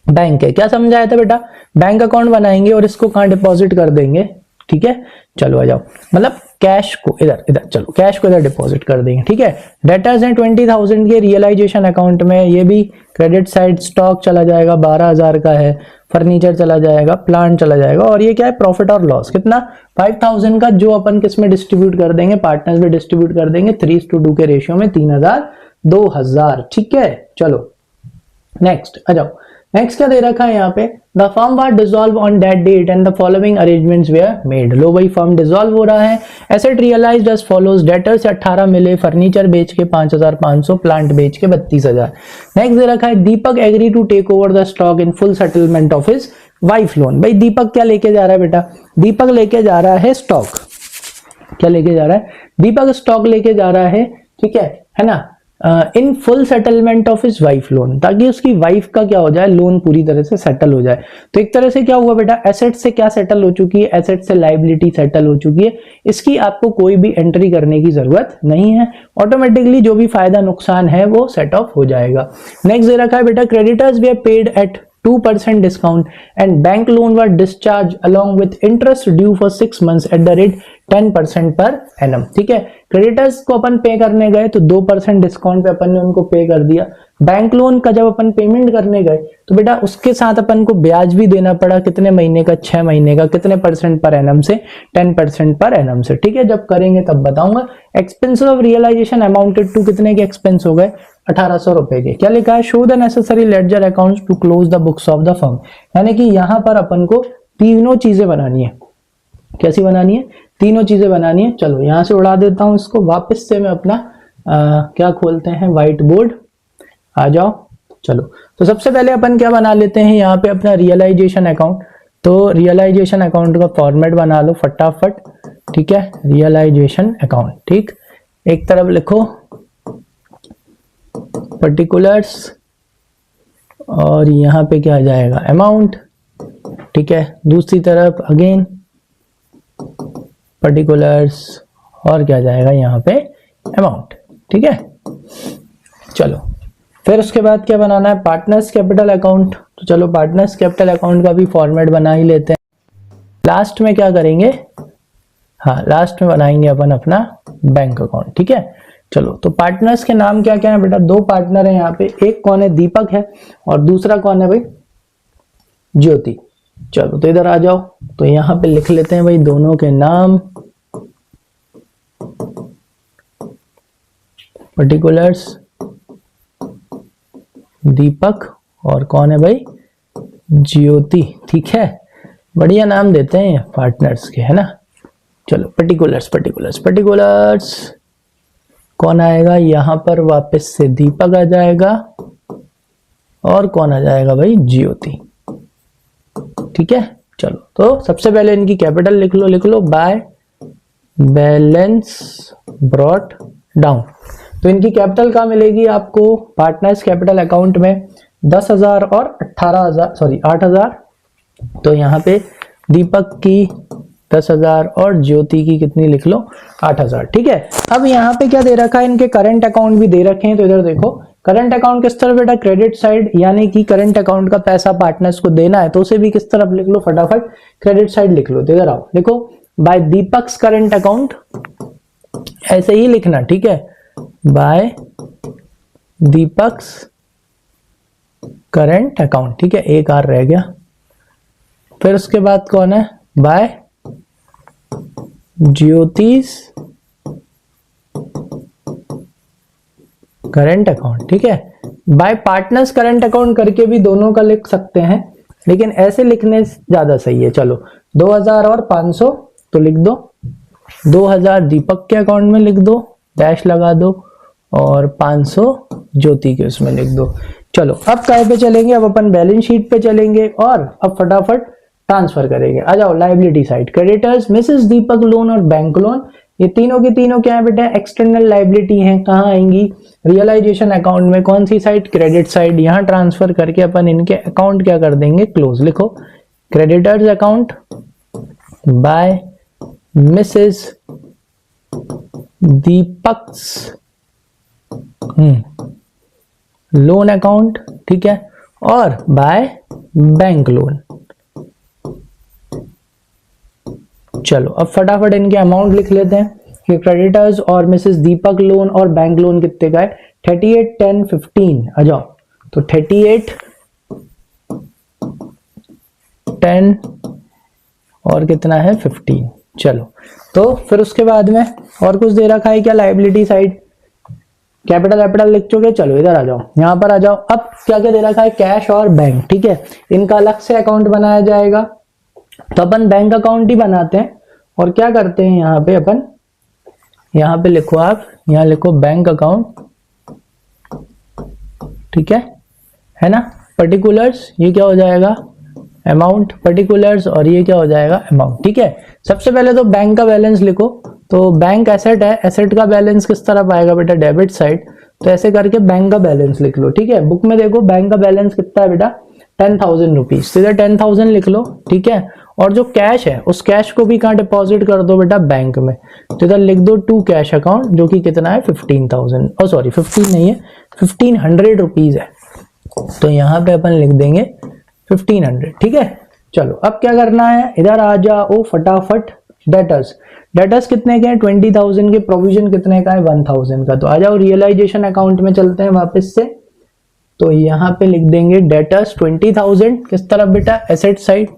बैंक है, क्या समझाया था बेटा, बैंक अकाउंट बनाएंगे और इसको कहां डिपॉजिट कर देंगे। ठीक है, चलो आ जाओ, मतलब कैश को इधर इधर, चलो कैश को इधर डिपॉजिट कर देंगे। ठीक है, डेटर्स हैं 20,000 के रियलाइजेशन अकाउंट में, ये भी क्रेडिट साइड, स्टॉक चला जाएगा 12,000 का है, फर्नीचर चला जाएगा, प्लांट चला जाएगा, और ये क्या है, प्रॉफिट और लॉस कितना 5,000 का, जो अपन किस में डिस्ट्रीब्यूट कर देंगे, पार्टनर्स में डिस्ट्रीब्यूट कर देंगे 3:2 के रेशियो में, 3,000 2,000। ठीक है, चलो नेक्स्ट आ जाओ। नेक्स्ट क्या दे रखा है यहाँ पे, the firm was dissolve on that date and the following arrangements were made. लो भाई, फर्म डिसॉल्व हो रहा है, asset realised as follows, debtor से 18 मिले, फर्नीचर बेच के 5,500, प्लांट बेच के 32,000। नेक्स्ट दे रखा है, Deepak agree to take over the stock in full settlement of his wife loan. भाई दीपक क्या लेके जा रहा है बेटा, दीपक लेके जा रहा है स्टॉक, क्या लेके जा रहा है, दीपक स्टॉक लेके जा रहा है। ठीक है ना, इन full settlement of his wife loan, ताकि उसकी वाइफ का क्या हो जाए, लोन पूरी तरह से सेटल हो जाए। तो एक तरह से क्या हुआ बेटा, एसेट से क्या सेटल हो चुकी है, एसेट से लाइबिलिटी सेटल हो चुकी है, इसकी आपको कोई भी एंट्री करने की जरूरत नहीं है, ऑटोमेटिकली जो भी फायदा नुकसान है वो सेट ऑफ हो जाएगा। नेक्स्ट दे रखा है बेटा, creditors were paid at 2% discount and bank loan were discharged along with interest due for 6 months at the rate 10% per annum। ठीक है, क्रेडिटर्स को अपन पे करने गए तो 2% डिस्काउंट पे अपन ने उनको पे कर दिया। बैंक लोन का जब अपन पेमेंट करने गए तो बेटा उसके साथ अपन को ब्याज भी देना पड़ा, कितने महीने का, 6 महीने का, कितने परसेंट पर एनम से, 10% पर एनम से। ठीक है, जब करेंगे तब बताऊंगा। Expense of realisation amounted to, कितने के एक्सपेंस हो गए, 1,800 रुपए के। क्या लिखा है, show the necessary ledger accounts to close the books of the firm. यानी कि यहां पर अपन को तीनों चीजें बनानी है। कैसी बनानी है, तीनों चीजें बनानी है। चलो यहां से उड़ा देता हूं इसको, वापस से मैं अपना क्या खोलते हैं, व्हाइट बोर्ड, आ जाओ। चलो, तो सबसे पहले अपन क्या बना लेते हैं यहाँ पे, अपना रियलाइजेशन अकाउंट। तो रियलाइजेशन अकाउंट का फॉर्मेट बना लो फटाफट। ठीक है, रियलाइजेशन अकाउंट, ठीक, एक तरफ लिखो पर्टिकुलर्स और यहाँ पे क्या आ जाएगा, अमाउंट। ठीक है, दूसरी तरफ अगेन पर्टिकुलर्स और क्या जाएगा यहाँ पे, अमाउंट। ठीक है, चलो फिर उसके बाद क्या बनाना है, पार्टनर्स कैपिटल अकाउंट। तो चलो पार्टनर्स कैपिटल अकाउंट का भी फॉर्मेट बना ही लेते हैं। लास्ट में क्या करेंगे, हाँ लास्ट में बनाएंगे अपन अपना बैंक अकाउंट। ठीक है, चलो तो पार्टनर्स के नाम क्या क्या है बेटा, दो पार्टनर है यहाँ पे, एक कौन है, दीपक है, और दूसरा कौन है भाई, ज्योति। चलो तो इधर आ जाओ, तो यहाँ पे लिख लेते हैं भाई दोनों के नाम, पर्टिकुलर्स दीपक और कौन है भाई, ज्योति। ठीक है, बढ़िया नाम देते हैं पार्टनर्स के, है ना। चलो पर्टिकुलर्स पर्टिकुलर्स पर्टिकुलर्स कौन आएगा यहाँ पर, वापस से दीपक आ जाएगा और कौन आ जाएगा भाई, ज्योति। ठीक है, चलो तो सबसे पहले इनकी कैपिटल लिख लो, बाय बैलेंस ब्रॉट डाउन। तो इनकी कैपिटल कहाँ मिलेगी आपको, पार्टनर्स कैपिटल अकाउंट में 10,000 और 8,000। तो यहाँ पे दीपक की 10,000 और ज्योति की कितनी लिख लो, 8,000। ठीक है, अब यहाँ पे क्या दे रखा है, इनके करंट अकाउंट भी दे रखे हैं। तो इधर देखो करंट अकाउंट किस तरफ बेटा, क्रेडिट साइड, यानी कि करंट अकाउंट का पैसा पार्टनर्स को देना है तो उसे भी किस तरफ लिख लो, फटाफट क्रेडिट साइड लिख लो। तो इधर आओ, लिखो बाय दीपक्स करंट अकाउंट, ऐसे ही लिखना। ठीक है, बाय दीपक्स करंट अकाउंट। ठीक है, एक आर रह गया। फिर उसके बाद कौन है, बाय ज्योतिष करंट अकाउंट। ठीक है, बाय पार्टनर्स करंट अकाउंट करके भी दोनों का लिख सकते हैं, लेकिन ऐसे लिखने ज्यादा सही है। चलो 2,000 और 500 तो लिख दो, 2,000 दीपक के अकाउंट में लिख दो, डैश लगा दो, और 500 ज्योति के उसमें लिख दो। चलो अब काय पे चलेंगे, अब अपन बैलेंस शीट पे चलेंगे और अब फटाफट ट्रांसफर करेंगे। आ जाओ लाइबिलिटी साइड, क्रेडिटर्स मिसेस दीपक लोन और बैंक लोन, ये तीनों के तीनों क्या है बेटा, एक्सटर्नल लाइबिलिटी हैं। कहाँ आएंगी, रियलाइजेशन अकाउंट में। कौन सी साइड, क्रेडिट साइड। यहाँ ट्रांसफर करके अपन इनके अकाउंट क्या कर देंगे, क्लोज। लिखो creditors account by Mrs Deepak's loan account. ठीक है, और बाय बैंक लोन। चलो अब फटाफट इनके अमाउंट लिख लेते हैं कि क्रेडिटर्स और मिसेस दीपक लोन और बैंक लोन कितने का है, 38, 10, 15। आ जाओ, तो 38, 10 और कितना है 15। चलो तो फिर उसके बाद में और कुछ दे रखा है क्या, लाइबिलिटी साइड कैपिटल लिख चुके। चलो इधर आ जाओ, यहां पर आ जाओ। अब क्या क्या दे रखा है, कैश और बैंक। ठीक है, इनका अलग से अकाउंट बनाया जाएगा, तो अपन बैंक अकाउंट ही बनाते हैं। और क्या करते हैं यहाँ पे अपन, यहाँ पे लिखो आप, यहाँ लिखो बैंक अकाउंट। ठीक है ना। पर्टिकुलर्स ये क्या हो जाएगा, अमाउंट, पर्टिकुलर्स, और ये क्या हो जाएगा, अमाउंट। ठीक है, सबसे पहले तो बैंक का बैलेंस लिखो। तो बैंक एसेट है, एसेट का बैलेंस किस तरफ आएगा बेटा, डेबिट साइड। तो ऐसे करके बैंक का बैलेंस लिख लो। ठीक है, बुक में देखो बैंक का बैलेंस कितना है बेटा, 10,000 रुपीज। सीधे 10,000 लिख लो। ठीक है, और जो कैश है उस कैश को भी कहाँ डिपॉजिट कर दो बेटा, बैंक में। तो इधर लिख दो टू कैश अकाउंट, जो कि कितना है 15,000, और सॉरी 15 नहीं है, 1,500 रुपीज है। तो यहाँ पे अपन लिख देंगे 1,500। ठीक है, चलो अब क्या करना है, इधर आ जाओ फटाफट। डेटर्स कितने के हैं, 20,000 के। प्रोविजन कितने का है, 1,000 का। तो आ जाओ रियलाइजेशन अकाउंट में चलते हैं वापस से। तो यहाँ पे लिख देंगे डेटर्स 20,000 किस तरफ बेटा, एसेट साइड।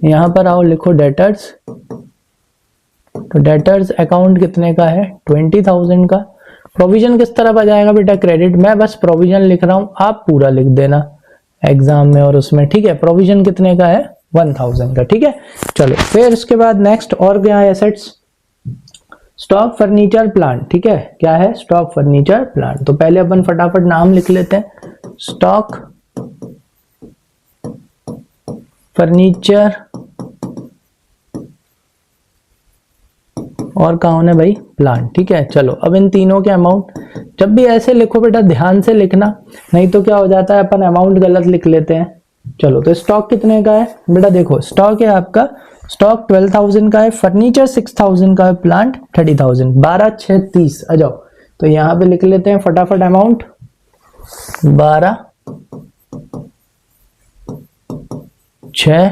यहाँ पर आओ, लिखो डेटर्स। तो डेटर्स अकाउंट कितने का है, 20,000 का। प्रोविजन किस तरफ आ जाएगा बेटा, क्रेडिट। मैं बस प्रोविजन लिख रहा हूं, आप पूरा लिख देना एग्जाम में और उसमें। ठीक है, प्रोविजन कितने का है, 1,000 का। ठीक है, चलो फिर उसके बाद नेक्स्ट और क्या है, एसेट्स, स्टॉक फर्नीचर प्लांट। ठीक है, क्या है, स्टॉक फर्नीचर प्लांट। तो पहले अपन फटाफट नाम लिख लेते हैं, स्टॉक फर्नीचर, और कौन है भाई, प्लांट। ठीक है, चलो अब इन तीनों के अमाउंट, जब भी ऐसे लिखो बेटा ध्यान से लिखना, नहीं तो क्या हो जाता है अपन अमाउंट गलत लिख लेते हैं। चलो तो स्टॉक कितने का है बेटा, देखो स्टॉक है आपका, स्टॉक 12,000 का है, फर्नीचर 6,000 का है, प्लांट 30,000, 12, 6, 30। आ जाओ, तो यहाँ पे लिख लेते हैं फटाफट अमाउंट, 12, 6,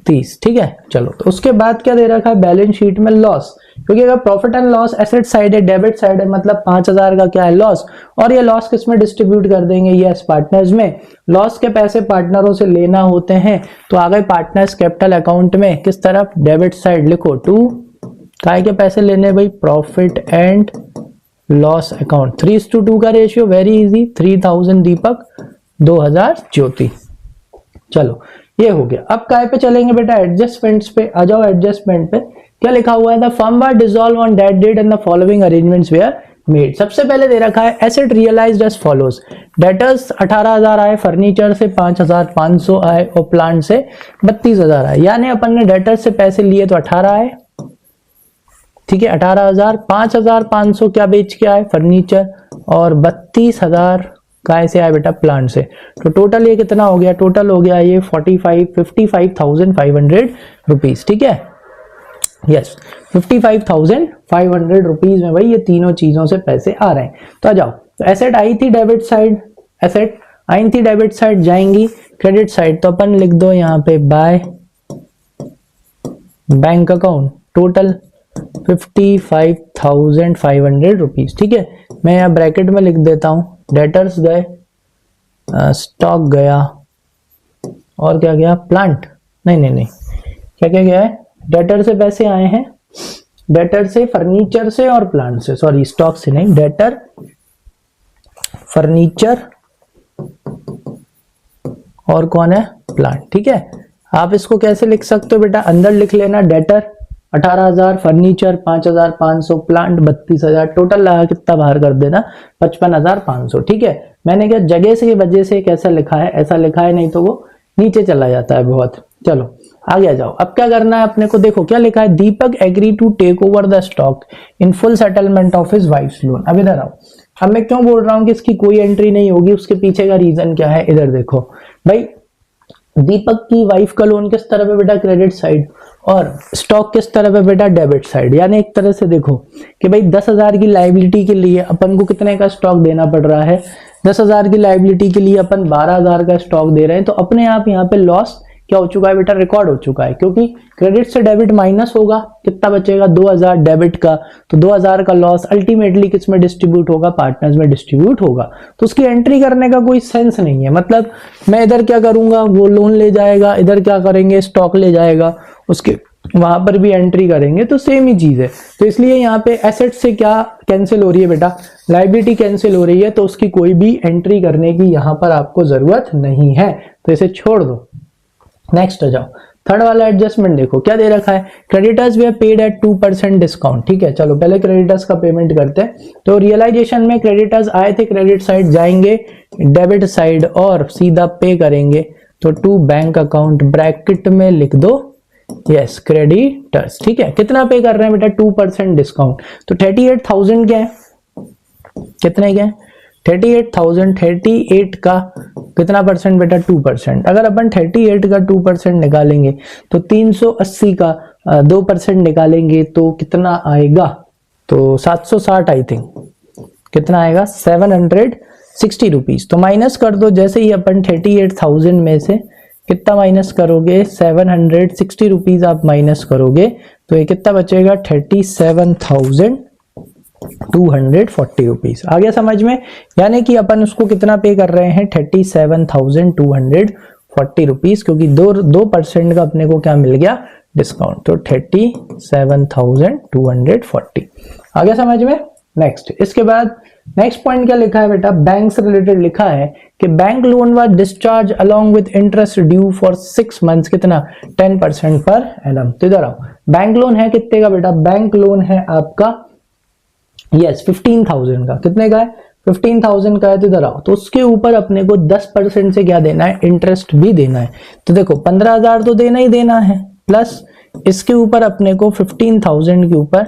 30। ठीक है, चलो तो उसके बाद क्या दे रखा है, बैलेंस शीट में लॉस। क्योंकि अगर profit and loss asset side है, डेबिट साइड है, मतलब 5000 का क्या है लॉस, और ये लॉस किस में डिस्ट्रीब्यूट कर देंगे, यस पार्टनर्स में। लॉस के पैसे पार्टनरों से लेना होते हैं तो आ गए पार्टनर्स कैपिटल अकाउंट में, किस तरफ, डेबिट साइड। लिखो टू काय के पैसे लेने भाई, प्रॉफिट एंड लॉस अकाउंट। 3:2 का रेशियो, वेरी इजी। 3000 दीपक, 2000 ज्योति। चलो ये हो गया। अब काय पे चलेंगे बेटा, एडजस्टमेंट्स पे आ जाओ। एडजस्टमेंट पे क्या लिखा हुआ है, the firm were dissolved on that date and the following arrangements were made. सबसे पहले दे रखा है asset realised as follows. Debtors 18,000 आए, फर्नीचर से 5,500 आए और प्लांट से 32,000 आए। यानी अपन ने डेटर्स से पैसे लिए तो 18 आए, ठीक है 18,000। 5,500 क्या बेच के आए, फर्नीचर, और 32,000 काय से आए बेटा, प्लांट से। तो टोटल ये कितना हो गया, टोटल हो गया ये 55,500 रुपीज, ठीक है यस 55,500 रुपीज में भाई ये तीनों चीजों से पैसे आ रहे हैं। तो आ जाओ, तो एसेट आई थी डेबिट साइड, एसेट आई थी डेबिट साइड, जाएंगी क्रेडिट साइड। तो अपन लिख दो यहाँ पे by bank account, total 55,500 rupees, ठीक है। मैं यहाँ ब्रैकेट में लिख देता हूं, डेटर्स गए, स्टॉक गया, और क्या गया, प्लांट, नहीं क्या क्या गया है, डेटर से पैसे आए हैं, डेटर से, फर्नीचर से और प्लांट से, सॉरी स्टॉक से नहीं, डेटर, फर्नीचर और कौन है, प्लांट, ठीक है। आप इसको कैसे लिख सकते हो बेटा, अंदर लिख लेना, डेटर 18,000, फर्नीचर 5,500, प्लांट 32,000, टोटल लगा कितना बाहर कर देना 55,500, ठीक है। मैंने क्या जगह से वजह से कैसा लिखा है, ऐसा लिखा है, नहीं तो वो नीचे चला जाता है बहुत। चलो आगे आ जाओ। अब क्या करना है अपने को, देखो क्या लिखा है, Deepak agree to take over the stock in full settlement of his wife's loan. अब इधर आओ, अब मैं क्यों बोल रहा हूं कि इसकी कोई एंट्री नहीं होगी, उसके पीछे का रीजन क्या है, इधर देखो भाई, दीपक की वाइफ का लोन किस तरफ है बेटा, क्रेडिट साइड, और स्टॉक किस तरफ है बेटा, डेबिट साइड। यानी एक तरह से देखो कि भाई 10,000 की लाइबिलिटी के लिए अपन को कितने का स्टॉक देना पड़ रहा है, 10,000 की लाइबिलिटी के लिए अपन 12,000 का स्टॉक दे रहे हैं। तो अपने आप यहाँ पे लॉस क्या हो चुका है बेटा, रिकॉर्ड हो चुका है, क्योंकि क्रेडिट से डेबिट माइनस होगा, कितना बचेगा 2,000 डेबिट का, तो 2,000 का लॉस अल्टीमेटली किस में डिस्ट्रीब्यूट होगा, पार्टनर्स में डिस्ट्रीब्यूट होगा। तो उसकी एंट्री करने का कोई सेंस नहीं है, मतलब मैं इधर क्या करूंगा, वो लोन ले जाएगा, इधर क्या करेंगे, स्टॉक ले जाएगा, उसके वहां पर भी एंट्री करेंगे, तो सेम ही चीज है। तो इसलिए यहाँ पे एसेट से क्या कैंसिल हो रही है बेटा, लाइबिलिटी कैंसिल हो रही है, तो उसकी कोई भी एंट्री करने की यहाँ पर आपको जरूरत नहीं है, तो इसे छोड़ दो। नेक्स्ट आ जाओ, थर्ड वाला एडजस्टमेंट देखो क्या दे रखा है, creditors were paid at 2% discount, ठीक है। चलो पहले क्रेडिटर्स का पेमेंट करते हैं। तो रियलाइजेशन में क्रेडिटर्स आए थे, क्रेडिट साइड जाएंगे, डेबिट साइड और सीधा पे करेंगे, तो टू बैंक अकाउंट, ब्रैकेट में लिख दो यस क्रेडिटर्स, ठीक है। कितना पे कर रहे हैं बेटा, 2% डिस्काउंट, तो 38,000 क्या है, कितने क्या है 38,000, 38 का कितना परसेंट बेटा, 2%। अगर अपन 38 का 2% निकालेंगे तो 380 का 2% निकालेंगे तो कितना आएगा, तो 760 आई थिंक, कितना आएगा 760 रुपीज। तो माइनस कर दो, जैसे ही अपन 38,000 में से कितना माइनस करोगे, 760 रुपीज आप माइनस करोगे, तो ये कितना बचेगा 37,240 रुपीज। आ गया समझ में, यानी कि अपन उसको कितना पे कर रहे हैं, 37,240 रुपीज, क्योंकि 2% का अपने को क्या मिल गया, डिस्काउंट, तो 37,240। आ गया समझ में। नेक्स्ट, इसके बाद नेक्स्ट पॉइंट क्या लिखा है बेटा, बैंक से रिलेटेड लिखा है कि bank loan was discharge along with interest due for 6 months, कितना 10% पर एनम। तो इधर आओ, बैंक लोन है कितने का बेटा, बैंक लोन है आपका यस 15,000 का, कितने का है 15,000 का है। तो इधर आओ, तो उसके ऊपर अपने को 10% से क्या देना है, इंटरेस्ट भी देना है। तो देखो 15,000 तो देना ही देना है, प्लस इसके ऊपर अपने को 15,000 के ऊपर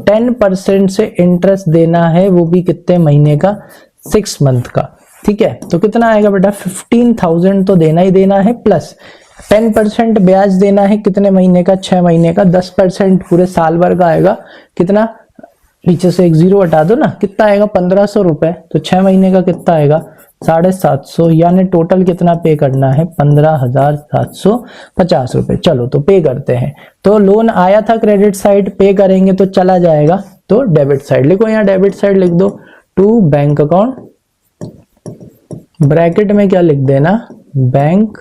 10% से इंटरेस्ट देना है, वो भी कितने महीने का, 6 मंथ का, ठीक है। तो कितना आएगा बेटा, 15,000 तो देना ही देना है, प्लस 10% ब्याज देना है, कितने महीने का, 6 महीने का, 10% पूरे साल भर का आएगा, कितना, पीछे से एक जीरो हटा दो ना, कितना आएगा 1,500 रुपए, तो 6 महीने का कितना आएगा 750, यानी टोटल कितना पे करना है 15,750 रुपए। चलो तो पे करते हैं। तो लोन आया था क्रेडिट साइड, पे करेंगे तो चला जाएगा, तो डेबिट साइड लिखो, यहाँ डेबिट साइड लिख दो टू बैंक अकाउंट, ब्रैकेट में क्या लिख देना, बैंक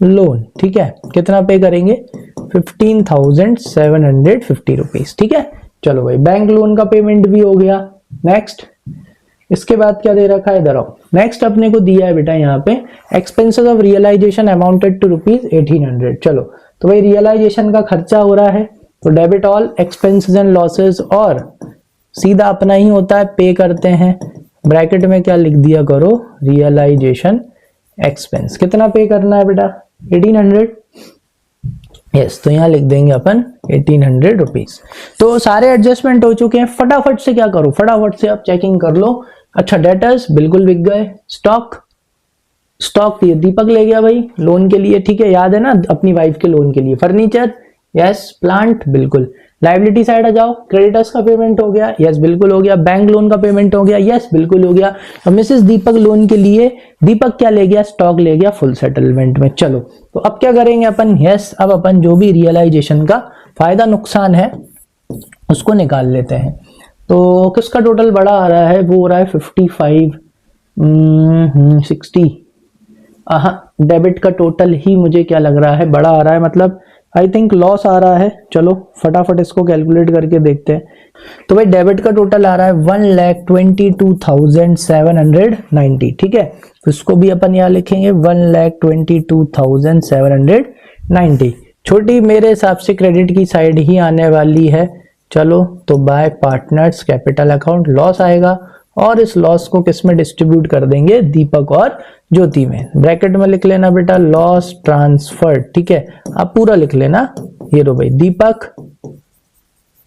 लोन। ठीक है, कितना पे करेंगे 15,750 रुपीज। ठीक है, चलो भाई बैंक लोन का पेमेंट भी हो गया। नेक्स्ट, इसके बाद क्या दे रखा है, इधर आओ। नेक्स्ट अपने को दिया है बेटा यहाँ पे expenses of realisation amounted to rupees 1800। चलो तो भाई रियलाइजेशन का खर्चा हो रहा है, तो debit all expenses and losses, और सीधा अपना ही होता है, पे करते हैं। ब्रैकेट में क्या लिख दिया करो, रियलाइजेशन एक्सपेंस। कितना पे करना है बेटा 1800। यस, तो यहाँ लिख देंगे अपन 1800 रुपीज। तो सारे एडजस्टमेंट हो चुके हैं। फटाफट से क्या करो, फटाफट से आप चेकिंग कर लो। अच्छा, डेटर्स बिल्कुल बिक गए। स्टॉक ये दीपक ले गया भाई लोन के लिए। ठीक है, याद है ना अपनी वाइफ के लोन के लिए। Furniture, yes. प्लांट, बिल्कुल। लाइबिलिटी साइड आ जाओ, क्रेडिटर्स का पेमेंट हो गया, यस बिल्कुल हो गया। बैंक लोन का पेमेंट हो गया, यस बिल्कुल हो गया। अब मिसेस दीपक लोन के लिए दीपक क्या ले गया, स्टॉक ले गया फुल सेटलमेंट में। चलो तो अब क्या करेंगे अपन, यस अब अपन जो भी रियलाइजेशन का फायदा नुकसान है उसको निकाल लेते हैं। तो किसका टोटल बड़ा आ रहा है, वो हो रहा है 55 60। डेबिट का टोटल ही मुझे क्या लग रहा है बड़ा आ रहा है, मतलब आई थिंक लॉस आ रहा है। चलो फटाफट इसको कैलकुलेट करके देखते हैं। तो भाई डेबिट का टोटल आ रहा है 1,22,790। ठीक है, तो इसको भी अपन यहाँ लिखेंगे 1,22,790। छोटी मेरे हिसाब से क्रेडिट की साइड ही आने वाली है। चलो तो bye partners capital account loss आएगा, और इस लॉस को किस में डिस्ट्रीब्यूट कर देंगे, दीपक और ज्योति में। ब्रैकेट में लिख लेना बेटा लॉस ट्रांसफर। ठीक है, आप पूरा लिख लेना। ये लो भाई, दीपक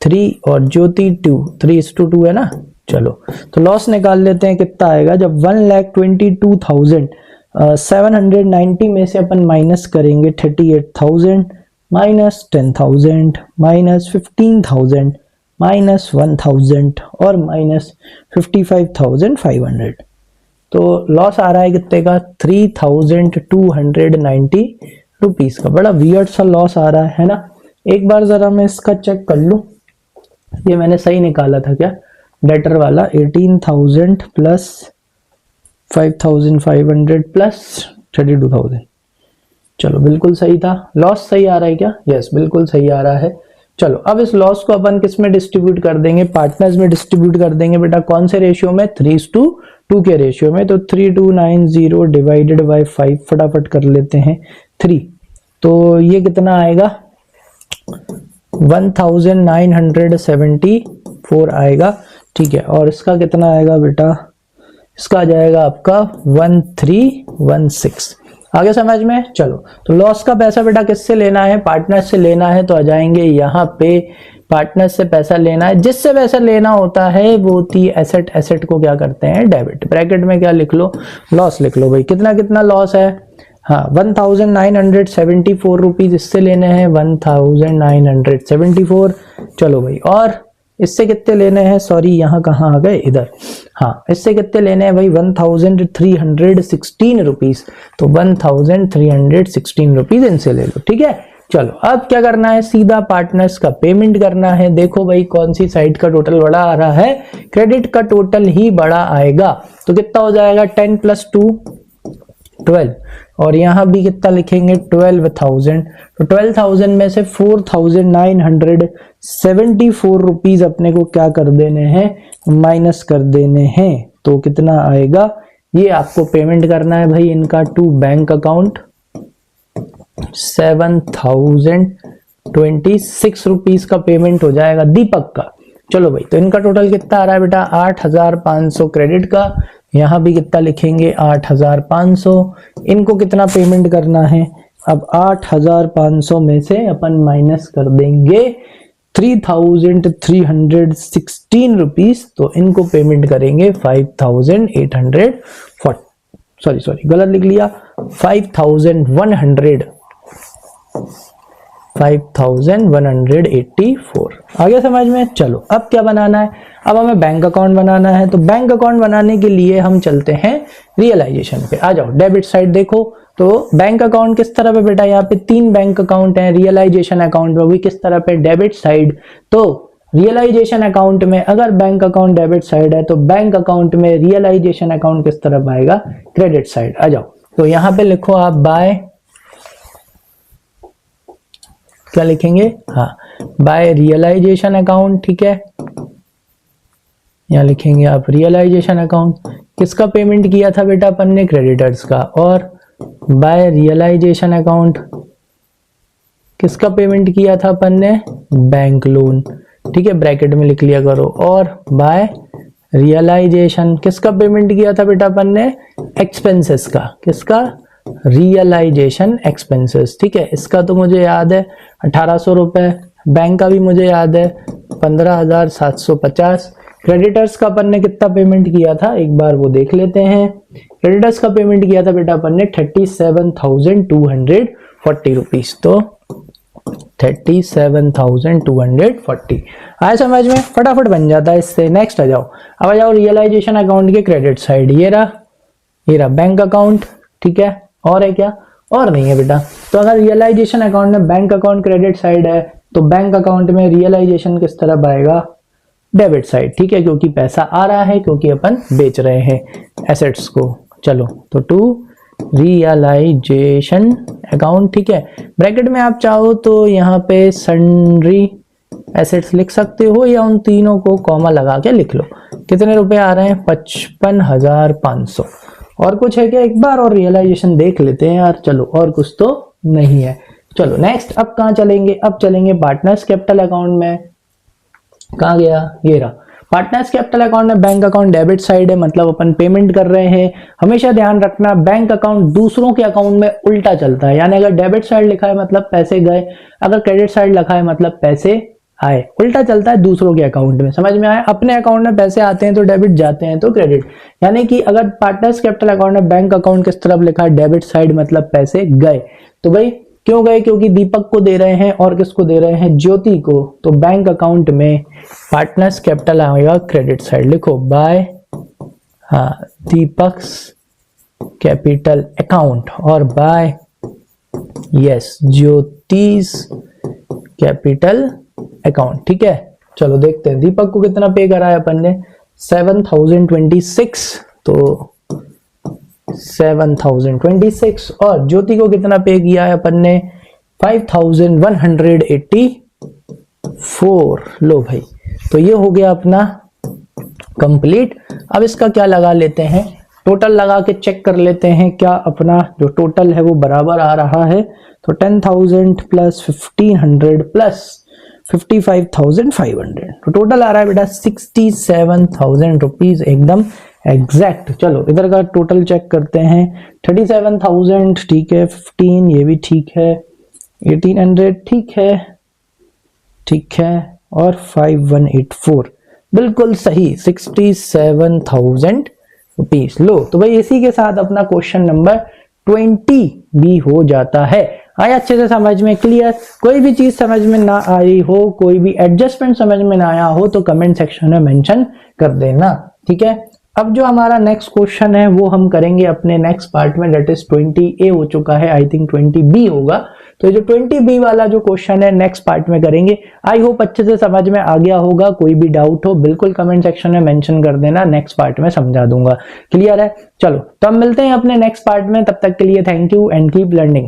3 और ज्योति 2, 3:2 है ना। चलो तो लॉस निकाल लेते हैं, कितना आएगा। जब 1,22,790 में से अपन माइनस करेंगे 38,000 माइनस 10,000 माइनस 15,000 माइनस 1,000 और माइनस 55,500, तो लॉस आ रहा है कितने का 3,290 रुपीज का। बड़ा वियर्ड सा लॉस आ रहा है ना। एक बार जरा मैं इसका चेक कर लूं, ये मैंने सही निकाला था क्या, डेटर वाला 18,000 प्लस 5,500 प्लस 32,000। चलो बिल्कुल सही था। लॉस सही आ रहा है क्या, यस बिल्कुल सही आ रहा है। चलो अब इस लॉस को अपन किस में डिस्ट्रीब्यूट कर देंगे, पार्टनर्स में डिस्ट्रीब्यूट कर देंगे बेटा। कौन से रेशियो में, 3:2 के रेशियो में। तो 3290 डिवाइडेड बाय 5, फटाफट कर लेते हैं 3। तो ये कितना आएगा 1974 आएगा। ठीक है, और इसका कितना आएगा बेटा, इसका आ जाएगा आपका 1316। आगे समझ में। चलो तो लॉस का पैसा बेटा किससे लेना है, पार्टनर से लेना है। तो आ जाएंगे यहाँ पे पार्टनर से पैसा लेना है। जिससे पैसा लेना होता है वो होती है एसेट। एसेट को क्या करते हैं, डेबिट। ब्रैकेट में क्या लिख लो, लॉस लिख लो भाई। कितना कितना लॉस है, हाँ 1974 रुपीज इससे लेने हैं, 1974। चलो भाई, और इससे कितने लेने हैं, सॉरी यहाँ कहाँ आ गए, इधर। हाँ इससे कितने लेने हैं भाई 1316 रुपीज। तो 1316 रुपीज इनसे ले लो। ठीक है, चलो अब क्या करना है, सीधा पार्टनर्स का पेमेंट करना है। देखो भाई कौन सी साइड का टोटल बड़ा आ रहा है, क्रेडिट का टोटल ही बड़ा आएगा। तो कितना हो जाएगा 10 + 2 12, और यहां भी कितना लिखेंगे 12,000। तो 12,000 में से 4,974 रुपीज अपने को क्या कर देने हैं, माइनस कर देने हैं। तो कितना आएगा, ये आपको पेमेंट करना है भाई इनका टू बैंक अकाउंट 7,026 रुपीज का पेमेंट हो जाएगा दीपक का। चलो भाई, तो इनका टोटल कितना आ रहा है बेटा 8,500 क्रेडिट का। यहां भी कितना लिखेंगे 8,500। इनको कितना पेमेंट करना है, अब 8,500 में से अपन माइनस कर देंगे 3,316 रुपीज। तो इनको पेमेंट करेंगे 5,840, सॉरी गलत लिख लिया, 5,100 5184। आगे समझ में? चलो अब क्या बनाना है, अब हमें बैंक अकाउंट बनाना है। तो बैंक अकाउंट बनाने के लिए हम चलते हैं रियलाइजेशन पे। आ जाओ डेबिट साइड देखो। तो बैंक अकाउंट किस तरह पे बेटा, यहाँ पे 3 बैंक अकाउंट हैं। रियलाइजेशन अकाउंट में भी किस तरह पे, डेबिट साइड। तो रियलाइजेशन अकाउंट में अगर बैंक अकाउंट डेबिट साइड है तो बैंक अकाउंट में रियलाइजेशन अकाउंट किस तरफ आएगा, क्रेडिट साइड। आ जाओ, तो यहां पे लिखो आप बाय, क्या लिखेंगे, हाँ बाय रियलाइजेशन अकाउंट, ठीक है। यहां लिखेंगे आप रियलाइजेशन अकाउंट। किसका पेमेंट किया था बेटा अपन ने, क्रेडिटर्स का। और बाय रियलाइजेशन अकाउंट किसका पेमेंट किया था अपन ने, बैंक लोन, ठीक है, ब्रैकेट में लिख लिया करो। और बाय रियलाइजेशन किसका पेमेंट किया था बेटा अपन ने, एक्सपेंसेस का। किसका, रियलाइजेशन एक्सपेंसेस, ठीक है। इसका तो मुझे याद है 1800 रुपए, बैंक का भी मुझे याद है 15,750। क्रेडिटर्स का अपन ने कितना पेमेंट किया था, एक बार वो देख लेते हैं। क्रेडिटर्स का पेमेंट किया था बेटा अपन ने 37,240 रुपीज। तो 37,240 आया समझ में, फटाफट बन जाता है इससे। नेक्स्ट आ जाओ, अब आ जाओ रियलाइजेशन अकाउंट के क्रेडिट साइड। ये रहा बैंक अकाउंट, ठीक है। और है क्या, और नहीं है बेटा। तो अगर रियलाइजेशन अकाउंट में बैंक अकाउंट क्रेडिट साइड है तो बैंक अकाउंट में रियलाइजेशन किस तरफ आएगा, डेबिट साइड, ठीक है, क्योंकि पैसा आ रहा है, क्योंकि अपन बेच रहे हैं एसेट्स को। चलो तो टू रियलाइजेशन अकाउंट, ठीक है। ब्रैकेट में आप चाहो तो यहाँ पे सन्ड्री एसेट्स लिख सकते हो या उन तीनों को कॉमा लगा के लिख लो। कितने रुपए आ रहे हैं, 55,500। और कुछ है क्या, एक बार और रियलाइजेशन देख लेते हैं यार। चलो और कुछ तो नहीं है। चलो नेक्स्ट, अब कहाँ चलेंगे, अब चलेंगे पार्टनर्स कैपिटल अकाउंट में। कहाँ गया, ये रहा पार्टनर्स कैपिटल अकाउंट में। बैंक अकाउंट डेबिट साइड है, मतलब अपन पेमेंट कर रहे हैं। हमेशा ध्यान रखना बैंक अकाउंट दूसरों के अकाउंट में उल्टा चलता है, यानी अगर डेबिट साइड लिखा है मतलब पैसे गए, अगर क्रेडिट साइड लिखा है मतलब पैसे आए। उल्टा चलता है दूसरों के अकाउंट में, समझ में आया। अपने अकाउंट में पैसे आते हैं तो डेबिट, जाते हैं तो क्रेडिट। यानी कि अगर पार्टनर्स कैपिटल अकाउंट में बैंक अकाउंट किस तरफ लिखा है, डेबिट साइड, मतलब पैसे गए। तो भाई क्यों गए, क्योंकि दीपक को दे रहे हैं और किसको दे रहे हैं, ज्योति को। तो बैंक अकाउंट में पार्टनर्स कैपिटल आएगा क्रेडिट साइड। लिखो बाय, हाँ दीपक्स कैपिटल अकाउंट, और बाय यस ज्योतिष कैपिटल अकाउंट, ठीक है। चलो देखते हैं दीपक को कितना पे करा है अपन ने, 7,026। तो 7,026। और ज्योति को कितना पे किया है अपन ने, 5,184। लो भाई, तो ये हो गया अपना कंप्लीट। अब इसका क्या लगा लेते हैं, टोटल लगा के चेक कर लेते हैं क्या अपना जो टोटल है वो बराबर आ रहा है। तो 10,000 प्लस 1,500 प्लस 55,500, तो टोटल आ रहा है बेटा 67,000 रुपीज, एकदम एग्जैक्ट। चलो इधर का टोटल चेक करते हैं। 37,000 ठीक है, 15 ये भी ठीक है, 1,800 ठीक है, ठीक है, और 5,184 बिल्कुल सही, 67,000 रुपीज। लो तो भाई इसी के साथ अपना क्वेश्चन नंबर 20 भी हो जाता है। आया अच्छे से समझ में, क्लियर। कोई भी चीज समझ में ना आई हो, कोई भी एडजस्टमेंट समझ में ना आया हो तो कमेंट सेक्शन में मेंशन कर देना, ठीक है। अब जो हमारा नेक्स्ट क्वेश्चन है वो हम करेंगे अपने नेक्स्ट पार्ट में, दैट इज 20A हो चुका है, आई थिंक 20B होगा। तो ये जो 20B वाला जो क्वेश्चन है नेक्स्ट पार्ट में करेंगे। आई होप अच्छे से समझ में आ गया होगा। कोई भी डाउट हो बिल्कुल कमेंट सेक्शन में मेंशन कर देना, नेक्स्ट पार्ट में समझा दूंगा। क्लियर है, चलो तो हम मिलते हैं अपने नेक्स्ट पार्ट में। तब तक के लिए thank you and keep learning.